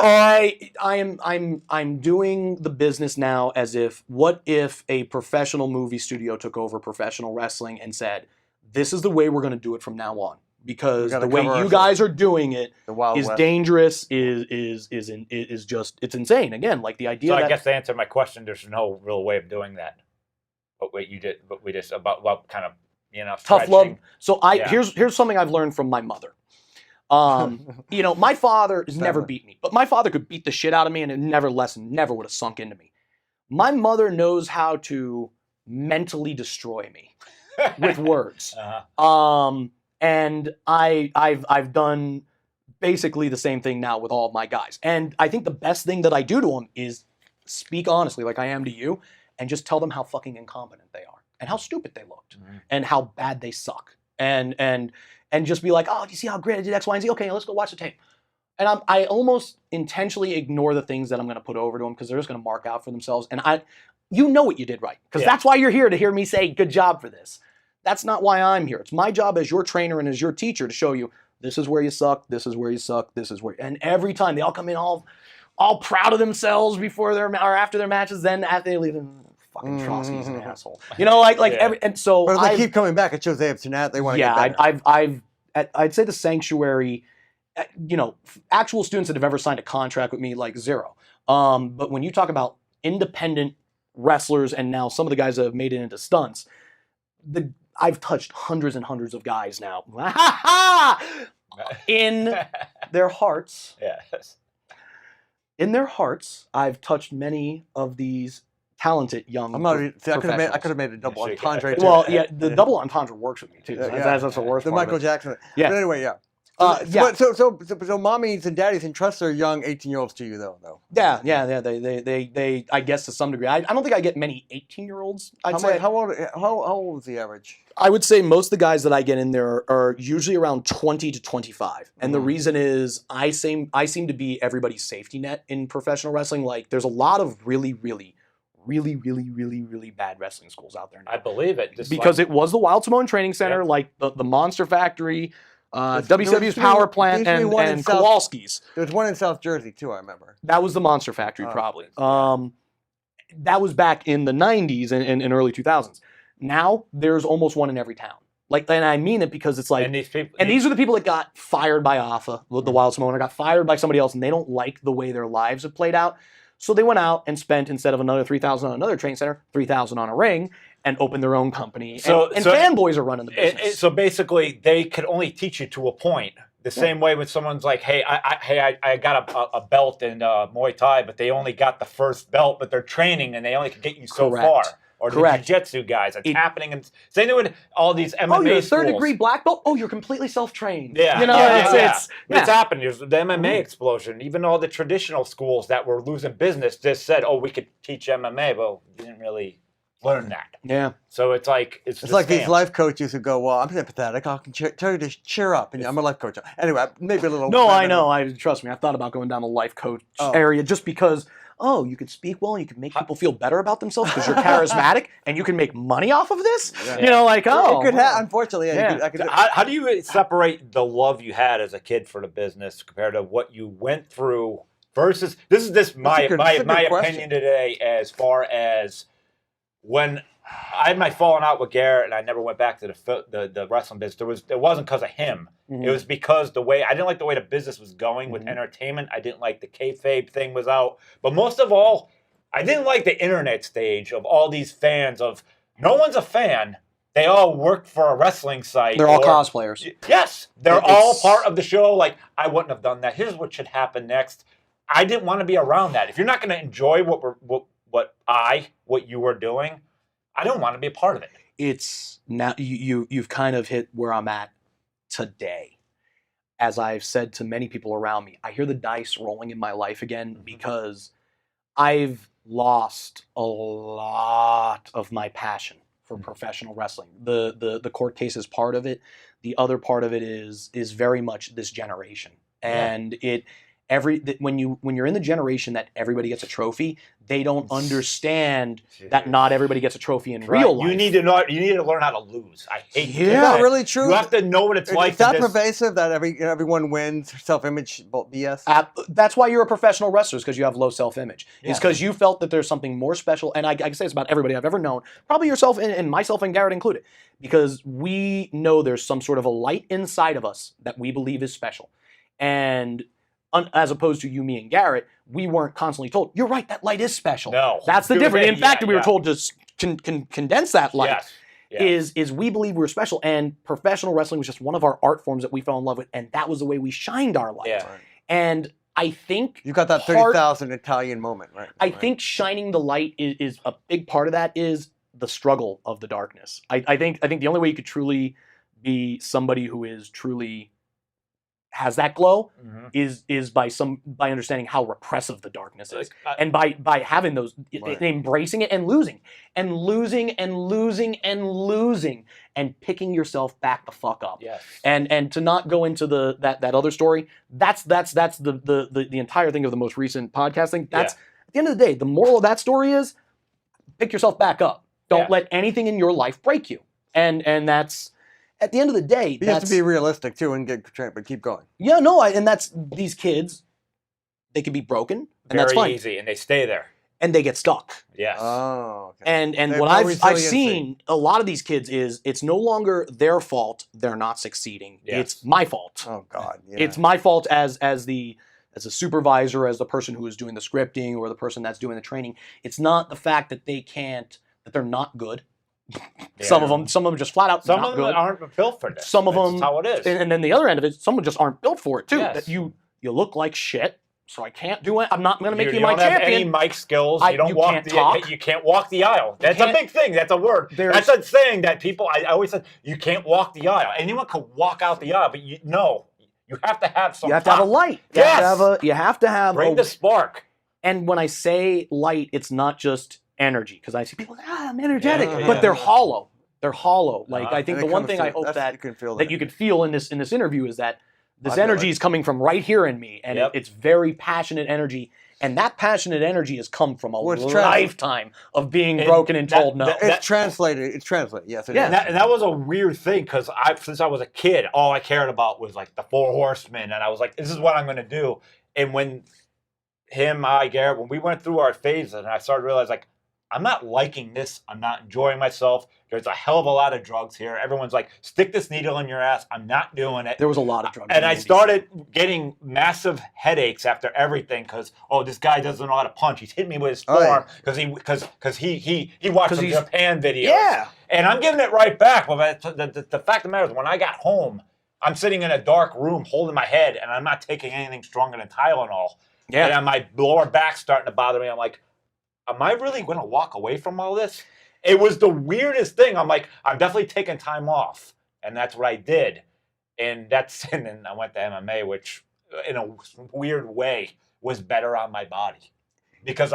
I'm doing the business now as if, what if a professional movie studio took over professional wrestling and said, this is the way we're going to do it from now on, because the way you guys are doing it is dangerous, is just, it's insane. Again, like the idea. so that, I guess to answer my question, there's no real way of doing that. But what you did, but we just about kind of. Tough love. stretching. So here's something I've learned from my mother. My father has never beat me, but my father could beat the shit out of me and it never lessened, never would have sunk into me. My mother knows how to mentally destroy me with words. And I've done basically the same thing now with all of my guys. And I think the best thing that I do to them is speak honestly, like I am to you, and just tell them how fucking incompetent they are, and how stupid they looked, and how bad they suck, and just be like, oh, do you see how great I did X, Y, and Z? Okay, let's go watch the tape. and I almost intentionally ignore the things that I'm going to put over to them because they're just going to mark out for themselves. And you know what you did right, because that's why you're here, to hear me say good job for this. That's not why I'm here. It's my job as your trainer and as your teacher to show you this is where you suck, this is where you suck, this is where. And every time they all come in all proud of themselves before their or after their matches, then after they leave, fucking Trotsky's an asshole. You know, and so. But if they keep coming back, it shows they have tenacity. They want to get better. I'd say the Sanctuary, you know, actual students that have ever signed a contract with me, like zero. But when you talk about independent wrestlers and now some of the guys that have made it into stunts, I've touched hundreds and hundreds of guys now. In their hearts. Yes. In their hearts, I've touched many of these talented young I could have made a double entendre. Well, yeah, the double entendre works with me too. That's the worst the part. Michael Jackson. Yeah. But anyway, yeah. So mommies and daddies entrust their young 18-year-olds to you, though. Yeah. They I guess to some degree. I don't think I get many 18-year-olds. How old is the average? I would say most of the guys that I get in there are usually around 20 to 25. And the reason is I seem to be everybody's safety net in professional wrestling. Like, there's a lot of really bad wrestling schools out there now. I believe it. Because it was the Wild Samoan Training Center, like the Monster Factory, WCW's Power Plant, and Kowalski's. There's one in South Jersey, too, I remember. That was the Monster Factory, probably. That was back in the 90s and early 2000s. Now, there's almost one in every town. Like, and I mean it because it's like, and these are the people that got fired by AFA, the Wild Samoan, or got fired by somebody else, and they don't like the way their lives have played out. So they went out and spent, instead of another $3,000 on another training center, $3,000 on a ring, and opened their own company. And fanboys are running the business. So basically, they could only teach you to a point. The same way when someone's like, "Hey, I got a belt in Muay Thai, but they only got the first belt, but they're training and they only can get you so far." Or the jiu-jitsu guys. It's happening. And same thing with all these MMA you're a schools. third-degree black belt? Oh, you're completely self-trained. Yeah. You know, it's happened. There's the MMA explosion. Even all the traditional schools that were losing business just said, oh, we could teach MMA. Well, you didn't really learn that. Yeah. So it's like it's like these life coaches who go, well, I'm sympathetic. I can tell you to cheer up. And I'm a life coach. Anyway, maybe a little. No, I know. Trust me. I've thought about going down the life coach area just because. Oh, you could speak well, and you can make people feel better about themselves because you're charismatic, and you can make money off of this. Yeah. You know, like it could happen. Unfortunately, yeah. How do you separate the love you had as a kid for the business compared to what you went through versus my opinion today as far as when I had my falling out with Garrett, and I never went back to the wrestling business. It wasn't because of him. Mm-hmm. It was because I didn't like the way the business was going with entertainment. I didn't like the kayfabe thing was out. But most of all, I didn't like the internet stage of all these fans of no one's a fan. They all work for a wrestling site. They're all cosplayers. Yes. They're all part of the show. Like, I wouldn't have done that. Here's what should happen next. I didn't want to be around that. If you're not going to enjoy what you were doing, I don't want to be a part of it. It's now you've kind of hit where I'm at today. As I've said to many people around me, I hear the dice rolling in my life again because I've lost a lot of my passion for professional wrestling. The court case is part of it. The other part of it is very much this generation. And when you're in the generation that everybody gets a trophy, they don't understand that not everybody gets a trophy in real life. You need to learn how to lose. I hate that. Is that really true? You have to know what it's like. Is that pervasive that everyone wins? Self-image BS. That's why you're a professional wrestler, because you have low self-image. Yeah. It's because you felt that there's something more special, and I can say it's about everybody I've ever known, probably yourself and myself and Garrett included, because we know there's some sort of a light inside of us that we believe is special, and as opposed to you, me, and Garrett, we weren't constantly told, you're right, that light is special. No. That's the difference. In fact, we were told to condense that light. Yes. Is we believe we were special, and professional wrestling was just one of our art forms that we fell in love with, and that was the way we shined our light. Yeah. And I think you got that 30,000 Italian moment, right? I think shining the light is a big part of that is the struggle of the darkness. I think the only way you could truly be somebody who is truly has that glow Mhm. is by understanding how repressive the darkness is, Like, and by having those, Right. embracing it and losing and picking yourself back the fuck up. yes. And to not go into that other story, that's the entire thing of the most recent podcast thing. That's at the end of the day, the moral of that story is pick yourself back up. Don't Yeah. let anything in your life break you. And that's at the end of the day. You have That's to be realistic too and get trained, but keep going. yeah, no, and that's these kids. They can be broken, and Very that's fine, easy, and they stay there. and they get stuck. Yes. Oh, okay. And They what have no I've resiliency. seen a lot of these kids is it's no longer their fault they're not succeeding. Yes. It's my fault. Oh God. Yeah. It's my fault as a supervisor, as the person who is doing the scripting or the person that's doing the training. It's not the fact that they're not good. Some of them just flat out Some not of them good. aren't built for this. Some of That's them, how it is. and then the other end of it, some just aren't built for it too. Yes. That you look like shit, so I can't do it. I'm not going to make you you my don't have any champion. mic skills. You don't you walk can't the talk. You can't walk the aisle. That's a can't- big thing. That's a word. There's- That's a saying that people. I always said you can't walk the aisle. Anyone can walk out the aisle, but you have to have some. You have to have a light. You Yes. have to have Bring the spark. And when I say light, it's not just energy, because I see people, I'm energetic, Yeah. but they're hollow. They're hollow. Like I think And the it one comes thing through. I hope That's- that you can feel that you could feel in this interview is that this I feel energy it. is coming from right here in me, and Yep. it's very passionate energy. And that passionate energy has come from a Well, it's lifetime of being And broken and that- told no. that- It's translated. It's translated. Yes, it is. Yeah. And that was a weird thing because since I was a kid, all I cared about was like the Four Horsemen, and I was like, "This is what I'm going to do." And when Garrett, when we went through our phases, and I started to realize like, I'm not liking this. I'm not enjoying myself. There's a hell of a lot of drugs here. Everyone's like, "Stick this needle in your ass." I'm not doing it. There was a lot of drugs. And in the I movies. started getting massive headaches after everything because this guy doesn't know how to punch. He's hitting me with his Oh, yeah. forearm because he watched 'Cause some he's- Japan videos. Yeah. And I'm giving it right back. But the fact of the matter is, when I got home, I'm sitting in a dark room holding my head, and I'm not taking anything stronger than Tylenol. Yeah. And my lower back's starting to bother me. I'm like, am I really going to walk away from all this? It was the weirdest thing. I'm like, I'm definitely taking time off. And that's what I did. And then I went to MMA, which in a weird way was better on my body. Because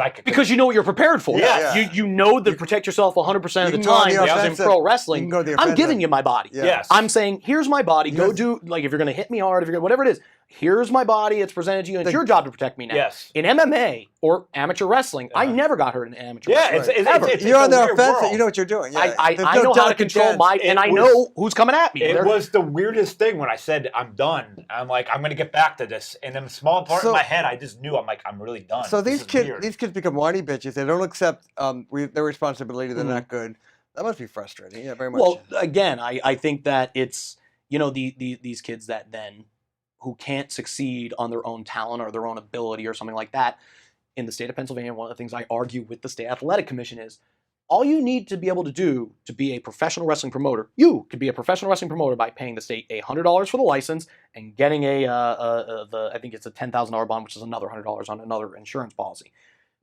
you know what you're prepared for. Yes. You know to protect yourself 100% of You the can go on time. the Because in offensive. pro You wrestling, can go the I'm offensive. giving you my body. Yeah. Yes. I'm saying, here's my body. Go Yes. do, like, if you're going to hit me hard, if you're going to, whatever it is, here's my body. It's presented to you. And it's your job to protect me now. Yes. In MMA or amateur wrestling, I Uh-huh. never got hurt in amateur Yeah, wrestling. it's You're on a the weird offensive. world. You know what you're doing. Yeah. I There's no know how to delicate control chance. my, and I was- know who's coming at me. It They're- was the weirdest thing when I said, I'm done. I'm like, I'm going to get back to this. And in a small part So- of my head, I just knew, I'm like, I'm really done. So This these is weird. kids become whiny bitches. They don't accept their responsibility. They're Mhm. not good. That must be frustrating. Yeah, very much. Well, again, I think that it's, these kids that then who can't succeed on their own talent or their own ability or something like that. In the state of Pennsylvania, one of the things I argue with the State Athletic Commission is all you need to be able to do to be a professional wrestling promoter, you could be a professional wrestling promoter by paying the state $100 for the license and getting I think it's a $10,000 bond, which is another $100 on another insurance policy.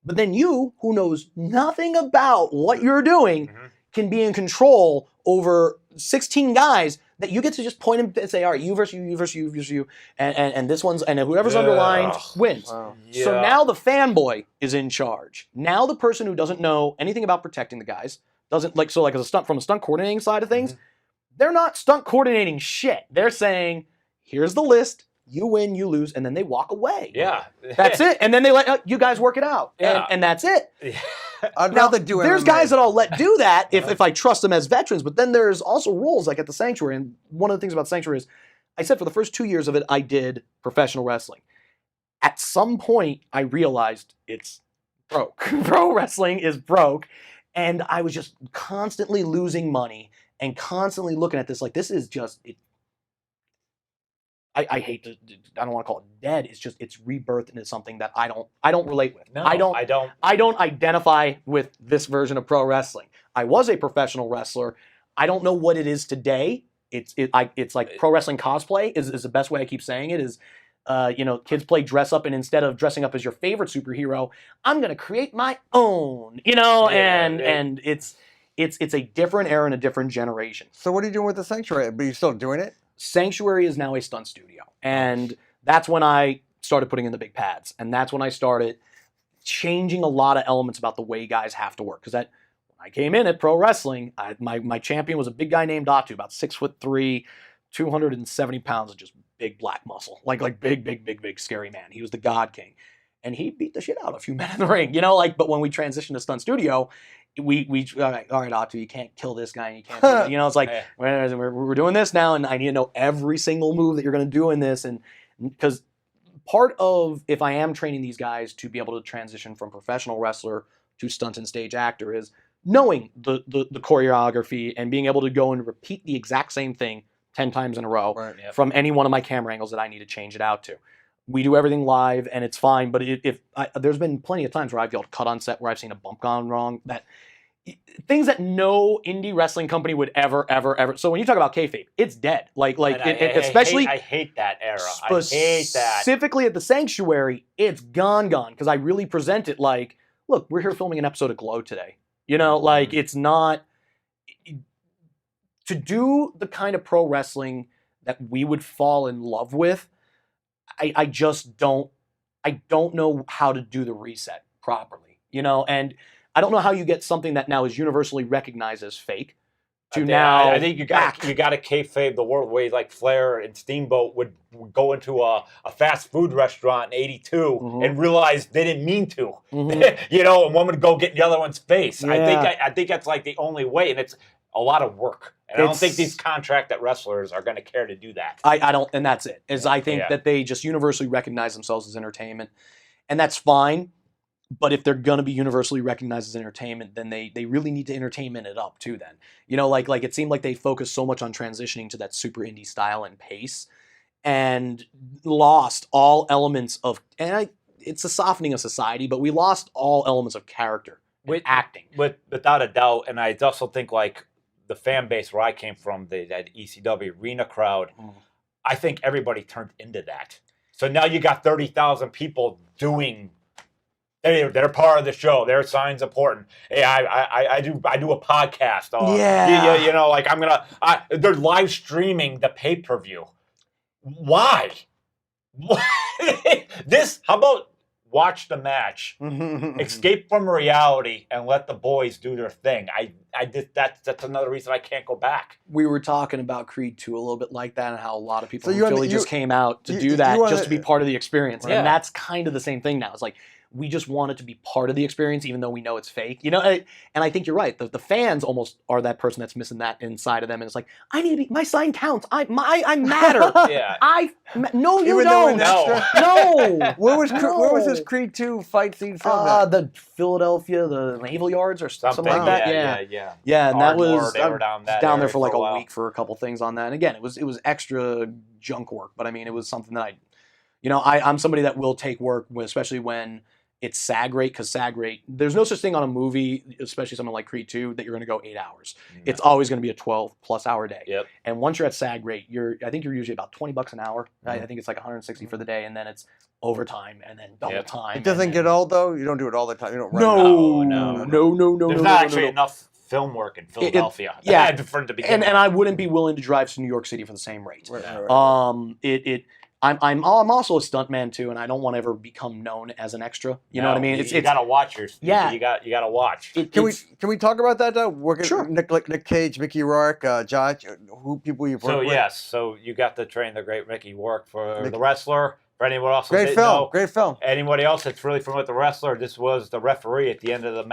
But then you, who knows nothing about what you're doing, Mhm. can be in control over 16 guys that you get to just point them and say, all right, you versus you, you versus you, you versus you, and this one's, and whoever's underlined Ugh. wins. Wow. So now the fanboy is in charge. Now the person who doesn't know anything about protecting the guys, doesn't like, so like as a stunt, from a stunt coordinating side of things, they're not stunt coordinating shit. They're saying, here's the list, you win, you lose, and then they walk away. Yeah. That's it. And then they let you guys work it out. Yeah. And that's it. I'd Now, rather do it. there's guys that I'll let do that Uh-huh. if I trust them as veterans, but then there's also rules like at the Sanctuary. And one of the things about Sanctuary is I said for the first 2 years of it, I did professional wrestling. At some point, I realized it's broke. Pro wrestling is broke. And I was just constantly losing money and constantly looking at this like, this is just, I hate to, I don't want to call it dead. It's just, it's rebirthed into something that I don't relate with. No, I don't I don't. identify with this version of pro wrestling. I was a professional wrestler. I don't know what it is today. It's like pro wrestling cosplay is the best way I keep saying it is, kids play dress up, and instead of dressing up as your favorite superhero, I'm going to create my own, and it's a different era and a different generation. So what are you doing with the Sanctuary? But you still doing it? Sanctuary is now a stunt studio. And that's when I started putting in the big pads. And that's when I started changing a lot of elements about the way guys have to work. Because when I came in at pro wrestling, my champion was a big guy named Datu, about 6'3", 270 pounds of just big black muscle. Like big, scary man. He was the God King. And he beat the shit out of a few men in the ring. But when we transitioned to stunt studio, we all right, Datu, you can't kill this guy. You can't do that. It's like, we're doing this now, and I need to know every single move that you're going to do in this. And because part of, if I am training these guys to be able to transition from professional wrestler to stunt and stage actor, is knowing the choreography and being able to go and repeat the exact same thing 10 times in a row from any one of my camera angles that I need to change it out to. We do everything live, and it's fine. But there's been plenty of times where I've yelled cut on set where I've seen a bump gone wrong. Things that no indie wrestling company would ever. So when you talk about kayfabe, it's dead. Especially I hate that era. I hate that. Specifically at the Sanctuary, it's gone. Because I really present it like, look, we're here filming an episode of Glow today. It's not to do the kind of pro wrestling that we would fall in love with. I just don't know how to do the reset properly, and I don't know how you get something that now is universally recognized as fake I think you got to kayfabe the world way, like Flair and Steamboat would go into a fast food restaurant in '82 and realize they didn't mean to, and one would go get the other one's face. Yeah. I think that's like the only way, and it's a lot of work. And I don't think these contracted wrestlers are going to care to do that. I don't, and that's it. I think that they just universally recognize themselves as entertainment, and that's fine. But if they're going to be universally recognized as entertainment, then they really need to entertainment it up too then. Like it seemed like they focused so much on transitioning to that super indie style and pace and lost all elements of, it's a softening of society, but we lost all elements of character with acting. Without a doubt, and I also think like the fan base where I came from, that ECW arena crowd, I think everybody turned into that. So now you got 30,000 people doing. They're part of the show. Their sign's important. Hey, I do a podcast. They're live streaming the pay-per-view. Why? How about watch the match, escape from reality, and let the boys do their thing? That's another reason I can't go back. We were talking about Creed 2 a little bit like that, and how a lot of people in Philly just came out to do that just to be part of the experience. And that's kind of the same thing now. It's like, we just want it to be part of the experience, even though we know it's fake. And I think you're right. The fans almost are that person that's missing that inside of them, and it's like, I need to be. My sign counts. I matter. No, you Even don't. No. Where was this Creed 2 fight scene from? The Philadelphia, the Naval Yards, or something like that. Yeah. And that was they were down there for like a week for a couple things on that. And again, it was extra junk work, but I mean, it was something that I'm somebody that will take work, especially when it's SAG rate, because SAG rate, there's no such thing on a movie, especially something like Creed 2, that you're going to go 8 hours. It's always going to be a 12-plus hour day. Yep. And once you're at SAG rate, I think you're usually about $20 an hour. Right? I think it's like $160 for the day, and then it's overtime, and then double time. It doesn't get old, though? You don't do it all the time? You don't run No. There's not actually enough film work in Philadelphia. For it to begin and I wouldn't be willing to drive to New York City for the same rate. Right. I'm also a stuntman too, and I don't want to ever become known as an extra. You know what I mean? You gotta watch your. You gotta watch. Can we talk about that though? Sure. Nick Cage, Mickey Rourke, Josh, who people you've worked with. So you got to train the great Mickey Rourke for The Wrestler. For anyone else, great film. Anybody else that's really familiar with The Wrestler? This was the referee at the end of the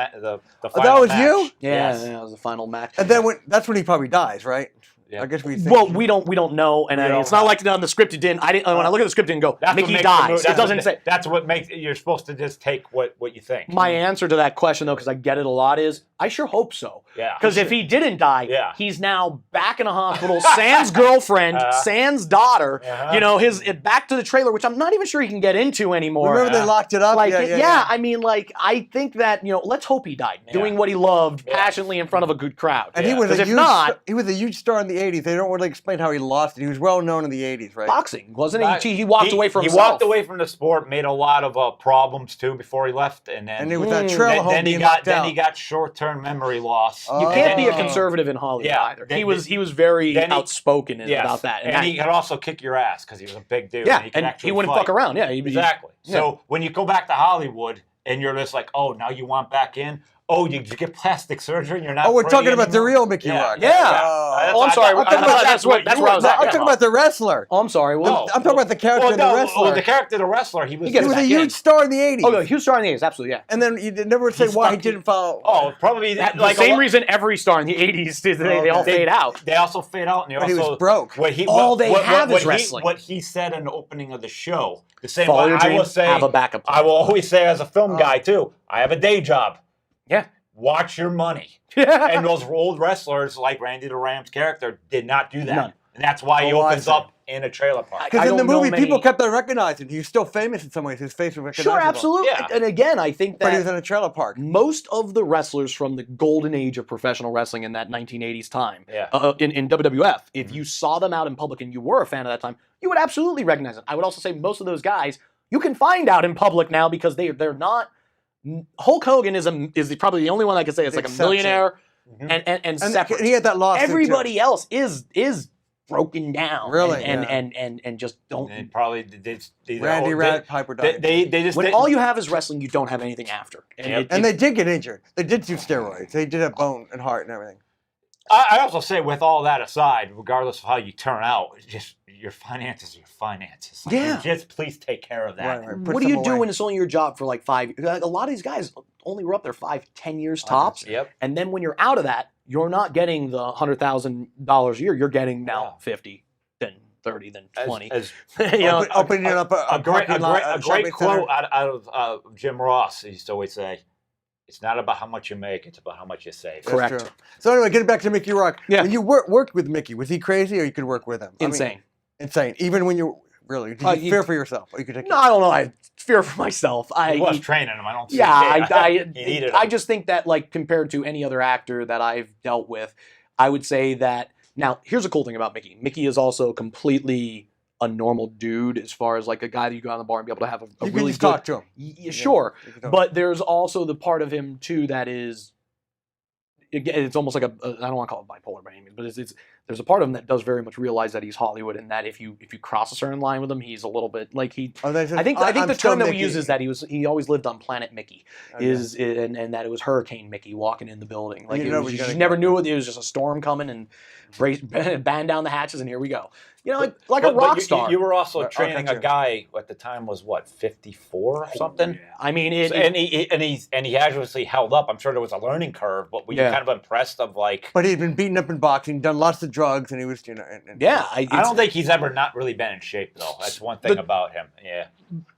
final that was match. you? Yeah, that was the final match. And then that's when he probably dies, right? Yeah. I guess we think. Well, we don't know, and it's not like on the script. It didn't. When I look at the script, it didn't go. Mickey dies. It doesn't say. That's what makes. You're supposed to just take what you think. My answer to that question, though, because I get it a lot, is I sure hope so. Yeah. Because if he didn't die, he's now back in a hospital. Sans girlfriend, sans daughter. His back to the trailer, which I'm not even sure he can get into anymore. Remember they locked it up. I mean, I think that let's hope he died doing what he loved passionately in front of a good crowd. And he was a huge star in the '80s. They don't really explain how he lost it. He was well known in the '80s, right? Boxing, wasn't he? He walked away from He himself. walked away from the sport, made a lot of problems too before he left, and then And it was that trail home being locked then out. he got short-term memory loss. You can't be a Oh. conservative in Hollywood Yeah, either. then- He was very then he- outspoken Yes. about that. And he could also kick your ass because he was a big dude. yeah, and he, could and actually he wouldn't fight. fuck around. Yeah, Exactly. So when you go back to Hollywood and you're just like, oh, now you want back in? Oh, you get plastic surgery and you're not. Oh, we're free talking about the anymore? real Mickey Yeah. Rock. Yeah. Oh, I'm sorry. I'm talking about that's where I was No, at. I'm talking about the wrestler. Oh, I'm sorry. Well, No. I'm talking about the character Well, in the no, wrestler. well, the character, the wrestler, he was. He gets He was a back huge in. star in the '80s. oh, no, huge star in the '80s, absolutely, yeah. And then you never say He's why he stuck- didn't follow. Oh, probably The like same reason every star in the '80s they all Okay. fade out. They also fade out, and they But he also was broke. All they have is wrestling. What he said in the opening of the show, the same Follow way your I will dreams, say, have a backup plan. I will always say as a film guy too, I have a day job. Yeah. Watch your money. And those old wrestlers like Randy the Ram's character did not do that. None. And that's why he Oh, I opens see. up in a trailer park. I Because in the don't know movie, many- people kept on recognizing him. He was still famous in some ways. His face was recognizable. Sure, absolutely. Yeah. And again, I think But he was that in a trailer park. most of the wrestlers from the golden age of professional wrestling in that 1980s time, Yeah. in WWF, if you saw them out in public and you were a fan of that time, you would absolutely recognize them. I would also say most of those guys you can find out in public now because they're not. Hulk Hogan is probably the only one I could say is The like a exception. millionaire Mhm. and And separate. he had that lawsuit. too. Everybody else is broken down, Really? and just don't. They probably did. Randy Rat Piper died. They just When didn't- all you have is wrestling, you don't have anything after. Yep. And they did get injured. They did do steroids. They did have bone and heart and everything. I also say, with all that aside, regardless of how you turn out, just your finances are your finances. Like, Yeah. just please take care of that. Right. Put What do you some do away. when it's only your job for like 5? Like a lot of these guys only were up there 5-10 years tops, Yep. and then when you're out of that, you're not getting the $100,000 a year. You're getting now Yeah. 50, then 30, then As- 20. as you know, Opening up a parking lot, a shopping great center. quote out of Jim Ross. He used to always say, "It's not about how much you make; it's about how much you save." That's Correct. true. So anyway, getting back to Mickey Rourke. Yeah. When you worked with Mickey, was he crazy or you could work with him? I mean, insane. insane. Even when you really, did you fear for yourself? Or you could take No, I don't know. I fear for myself. He was training him. I don't. Yeah, he needed I him. just think that like compared to any other actor that I've dealt with, I would say that now here's a cool thing about Mickey. Mickey is also completely a normal dude as far as like a guy that you go on the bar and be able to have a You can really just good. talk to him. Sure, You can talk. but there's also the part of him too that is. It's almost like I don't want to call it bipolar by any means, but it's there's a part of him that does very much realize that he's Hollywood and that if you cross a certain line with him, he's a little bit like he. Oh, they said, I think I'm the still term that we Mickey. use is that he always lived on Planet Mickey Okay. and that it was Hurricane Mickey walking in the building. Like You it know was, what you you're just gonna never get. knew it was just a storm coming and band down the hatches and here we go. You know, like But- a but rock you- star. You were also I'll training cut a you. guy at the time was what 54 or something. I mean, And he obviously held up. I'm sure there was a learning curve, but were you Yeah. kind of impressed of like? But he'd been beaten up in boxing, done lots of drugs, and he was, and yeah, I don't think he's ever not really been in shape though. That's one thing about him. Yeah.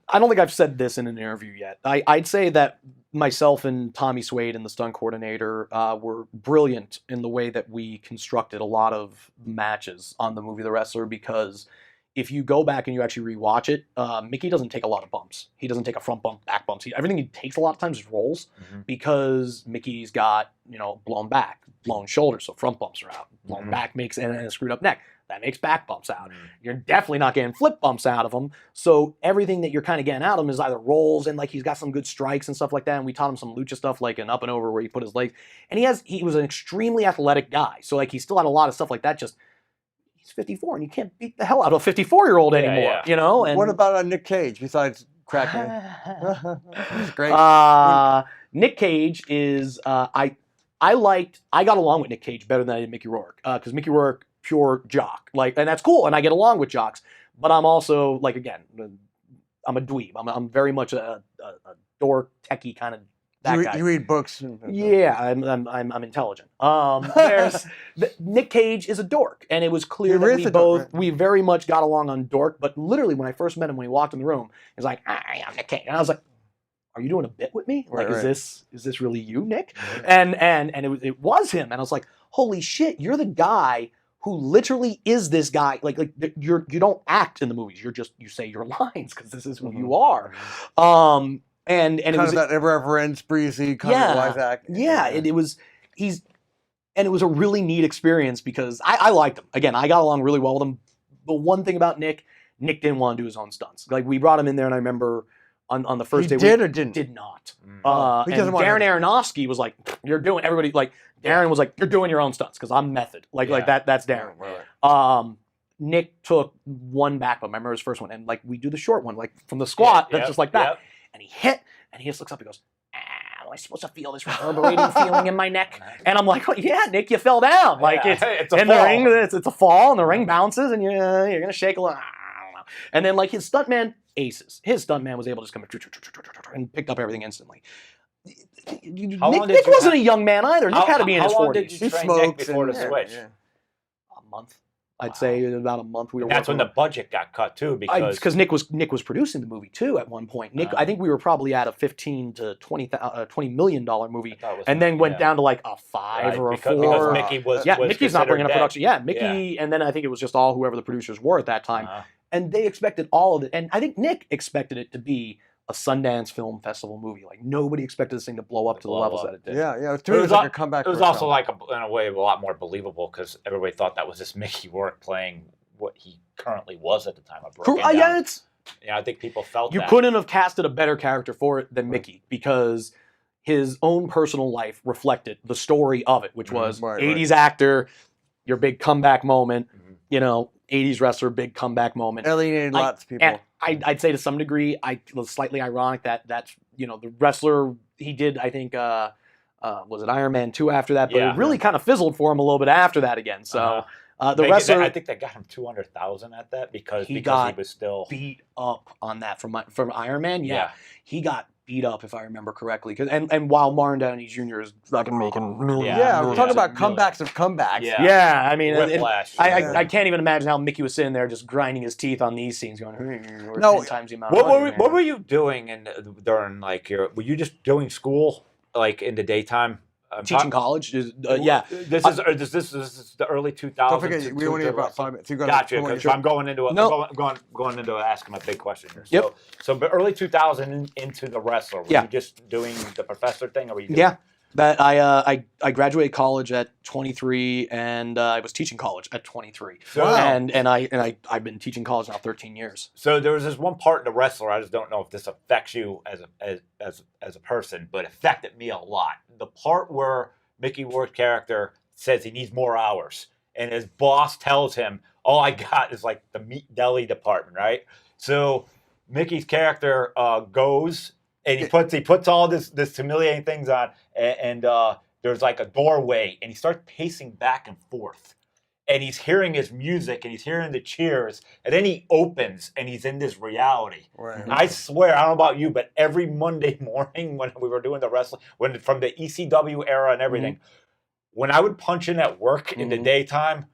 I don't think I've said this in an interview yet. I'd say that myself and Tommy Suede and the stunt coordinator were brilliant in the way that we constructed a lot of matches on the movie The Wrestler because if you go back and you actually rewatch it, Mickey doesn't take a lot of bumps. He doesn't take a front bump, back bumps. Everything he takes a lot of times is rolls because Mickey's got, blown back, blown shoulders, so front bumps are out. Blown back makes and a screwed up neck. That makes back bumps out. You're definitely not getting flip bumps out of him. So everything that you're kind of getting out of him is either rolls and like he's got some good strikes and stuff like that. And we taught him some lucha stuff like an up and over where he put his legs. And he was an extremely athletic guy. So like he still had a lot of stuff like that. Just he's 54 and you can't beat the hell out of a 54-year-old anymore. yeah. And what about Nick Cage besides cracking? He's great. Nick Cage is I got along with Nick Cage better than I did Mickey Rourke because Mickey Rourke pure jock and that's cool and I get along with jocks but I'm also like again I'm a dweeb I'm very much a dork techie kind of that guy. You read books. Yeah, I'm intelligent. Nick Cage is a dork, and it was clear He that is a dork, right? we very much got along on dork. But literally, when I first met him, when he walked in the room, he's like, "I am Nick Cage," and I was like, "Are you doing a bit with me? Like, Right. is this really you, Nick?" And it was him, and I was like, "Holy shit, you're the guy." Who literally is this guy? Like you don't act in the movies. You say your lines because this is who you are. And Kind it of was that irreverent, breezy, kind of wise act. yeah, it was. And it was a really neat experience because I liked him. Again, I got along really well with him. The one thing about Nick didn't want to do his own stunts. Like, we brought him in there, and I remember on the first He day did we or didn't? did not. He And doesn't want Darren to- Aronofsky was like, "You're doing everybody like." Darren was like, "You're doing your own stunts because I'm method." Like that. That's Darren. Right. Nick took one back, but I remember his first one, and like we do the short one, like from the squat, that's just like that. And he hit, and he just looks up, and goes, "Am I supposed to feel this reverberating feeling in my neck?" And I'm like, "Oh, yeah, Nick, you fell down. Like it's a in fall. the ring, it's a fall, and the ring bounces, and you're gonna shake a little. I don't know." And then like his stuntman aces. His stuntman was able to just come and picked up everything instantly. Nick wasn't a young man either. Nick had to be in his 40s. How long did you He train Nick smokes before the and- switch? yeah. A month. I'd say about a month. We were. And that's when working the budget got cut too, because Nick was producing the movie too at one point. Nick, I think we were probably at a $15 to $20 million movie, and then went down to like a 5 or a 4. Because Mickey was Mickey's not bringing up dead. production. Yeah, Mickey, and then I think it was just all whoever the producers were at that time, and they expected all of it. And I think Nick expected it to be a Sundance Film Festival movie. Like nobody expected this thing to blow up to the levels that it did. Yeah. To me, it was like a comeback. It was for also film. like in a way a lot more believable because everybody thought that was just Mickey Rourke playing what he currently was at the time. Yeah, it's. Yeah, I think people felt You that. couldn't have casted a better character for it than Mickey because his own personal life reflected the story of it, which was 80s actor, your big comeback moment, 80s wrestler, big comeback moment. Alienated lots of people. And I'd say to some degree, I was slightly ironic that's the wrestler he did, I think, was it Iron Man 2 after that, but it really kind of fizzled for him a little bit after that again. So the wrestler, I think they got him 200,000 at that because he was still beat up on that from Iron Man. Yeah, he got beat up if I remember correctly. And while Martin Downey Jr. is fucking making millions. We're talking about comebacks of comebacks. Yeah, I mean, Whiplash. I can't even imagine how Mickey was sitting there just grinding his teeth on these scenes, going, No, 10 times the amount. What were you doing during like were you just doing school like in the daytime? Teaching college is This is the early 2000s. Don't forget, we only have about 5 minutes. Gotcha. Because I'm going into going into asking a big question here. Yep. So, but early 2000 into the wrestler. Were you just doing the professor thing, or were you? Doing That I graduated college at 23, and I was teaching college at 23. Wow. And I've been teaching college now 13 years. So there was this one part in the wrestler. I just don't know if this affects you as a person, but it affected me a lot. The part where Mickey Rourke's character says he needs more hours, and his boss tells him, "All I got is like the meat deli department, right?" So Mickey's character goes. And he puts all this humiliating things on, and there's like a doorway, and he starts pacing back and forth, and he's hearing his music, and he's hearing the cheers, and then he opens, and he's in this reality. Right. And I swear, I don't know about you, but every Monday morning when we were doing the wrestling, from the ECW era and everything, when I would punch in at work in the daytime,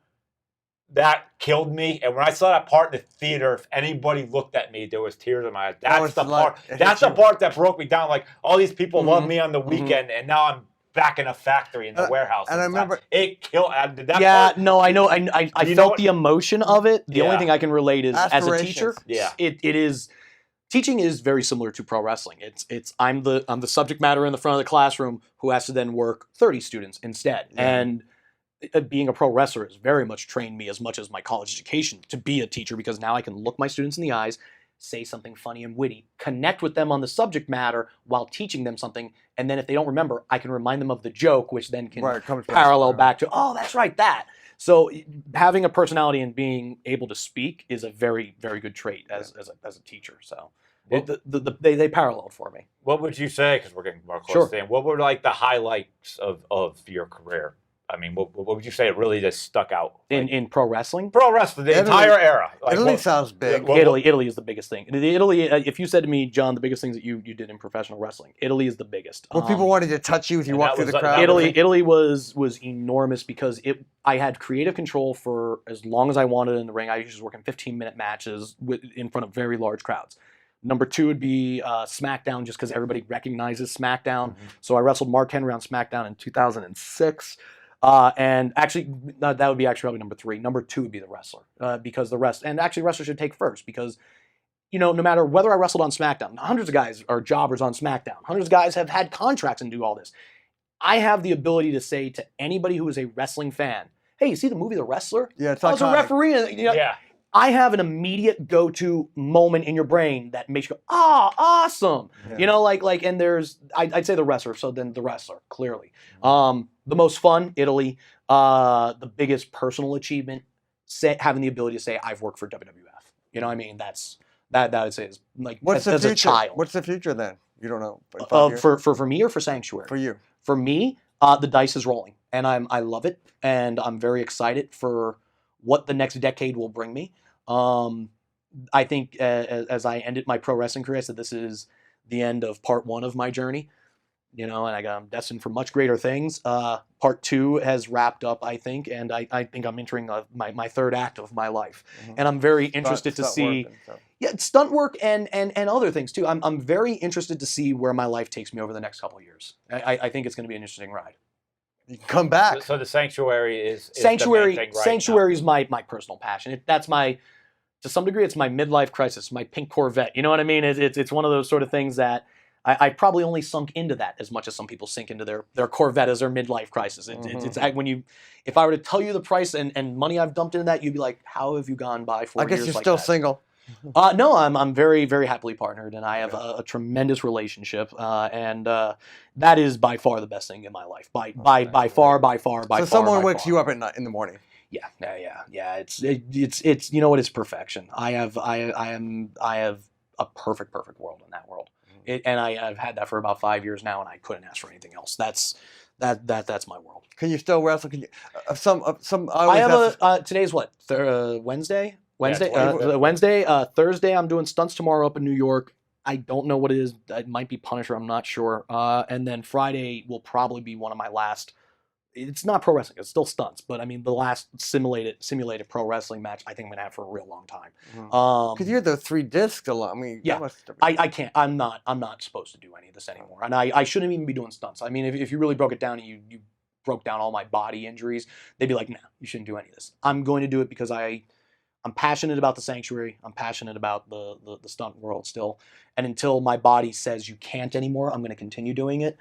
that killed me. And when I saw that part in the theater, if anybody looked at me, there was tears in my eyes. That's the part. That's the part that broke me down. Like all these people love me on the weekend, and now I'm back in a factory in the warehouse. And I remember it killed. Did that part? No, I know. I felt the emotion of it. The only thing I can relate is as a teacher. Yeah, it is. Teaching is very similar to pro wrestling. It's I'm the subject matter in the front of the classroom who has to then work 30 students instead. And being a pro wrestler has very much trained me as much as my college education to be a teacher, because now I can look my students in the eyes, say something funny and witty, connect with them on the subject matter while teaching them something, and then if they don't remember, I can remind them of the joke, which then can parallel back to, oh, that's right, that. So having a personality and being able to speak is a very, very good trait as a teacher. So they paralleled for me. What would you say, because we're getting more close to the end, what were like the highlights of your career? I mean, what would you say really just stuck out? Like, in pro wrestling? Pro wrestling, the entire era. Like, Italy sounds big. Italy is the biggest thing. Italy, if you said to me, John, the biggest things that you did in professional wrestling, Italy is the biggest. Well, people wanted to touch you as you walked through the crowd. Italy was enormous because I had creative control for as long as I wanted in the ring. I used to work in 15-minute matches in front of very large crowds. Number 2 would be SmackDown, just because everybody recognizes SmackDown. So I wrestled Mark Henry on SmackDown in 2006. And actually, that would be probably number 3. Number 2 would be the wrestler, because the rest, and actually wrestler should take first, because, no matter whether I wrestled on SmackDown, hundreds of guys are jobbers on SmackDown. Hundreds of guys have had contracts and do all this. I have the ability to say to anybody who is a wrestling fan, hey, you see the movie The Wrestler? Yeah, it's I was a iconic. referee. And, Yeah. I have an immediate go-to moment in your brain that makes you go, awesome. Yeah. And there's, I'd say The Wrestler, so then The Wrestler, clearly. The most fun, Italy. The biggest personal achievement, having the ability to say, I've worked for WWF. You know what I mean? That I'd say is like, What's the as future? a child. What's the future then? You don't know. In 5 years? For me or for Sanctuary? For you. For me, the dice is rolling, and I love it, and I'm very excited for what the next decade will bring me. I think as I ended my pro wrestling career, I said this is the end of part 1 of my journey, and I'm destined for much greater things. Part 2 has wrapped up, I think, and I think I'm entering my third act of my life, and I'm very interested to see. Yeah, stunt work and other things too. I'm very interested to see where my life takes me over the next couple of years. I think it's going to be an interesting ride. You can come back. So the Sanctuary is Sanctuary. the main thing right Sanctuary now. is my personal passion. To some degree, it's my midlife crisis, my pink Corvette. You know what I mean? It's one of those sort of things that I probably only sunk into that as much as some people sink into their Corvette as their midlife crisis. If I were to tell you the price and money I've dumped into that, you'd be like, how have you gone by 4 I years guess you're like still that? single. No, I'm very, very happily partnered, and I have a tremendous relationship, and that is by far the best thing in my life. By far. So someone wakes you up at night in the morning. Yeah. It's you know what? It's perfection. I have a perfect world in that world, and I've had that for about 5 years now, and I couldn't ask for anything else. That's my world. Can you still wrestle? Can you? I have today's what? Wednesday. Wednesday, Thursday, I'm doing stunts tomorrow up in New York. I don't know what it is. It might be Punisher. I'm not sure. And then Friday will probably be one of my last. It's not pro wrestling. It's still stunts, but I mean the last simulated pro wrestling match I think I'm gonna have for a real long time. Because you're the 3 discs alone. I mean, yeah, I can't. I'm not supposed to do any of this anymore, and I shouldn't even be doing stunts. I mean, if you really broke it down and you broke down all my body injuries, they'd be like, no, you shouldn't do any of this. I'm going to do it because I'm passionate about the Sanctuary. I'm passionate about the stunt world still. And until my body says you can't anymore, I'm going to continue doing it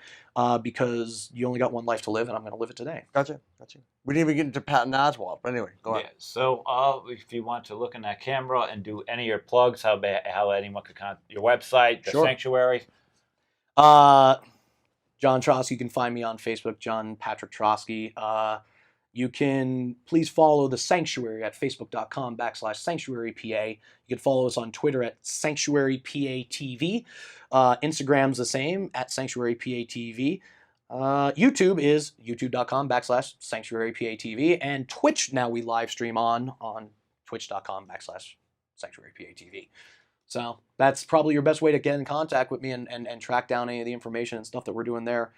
because you only got one life to live, and I'm going to live it today. Gotcha. We didn't even get into Patton Oswalt, but anyway, go ahead. So if you want to look in that camera and do any of your plugs, how anyone could contact your website, the Sanctuary. John Trotsky, you can find me on Facebook, John Patrick Trotsky. You can please follow the Sanctuary at facebook.com/sanctuarypa. You can follow us on Twitter at sanctuarypatv. Instagram's the same at sanctuarypatv. YouTube is youtube.com/sanctuarypatv. And Twitch, now we live stream on twitch.com/sanctuarypatv. So that's probably your best way to get in contact with me and track down any of the information and stuff that we're doing there.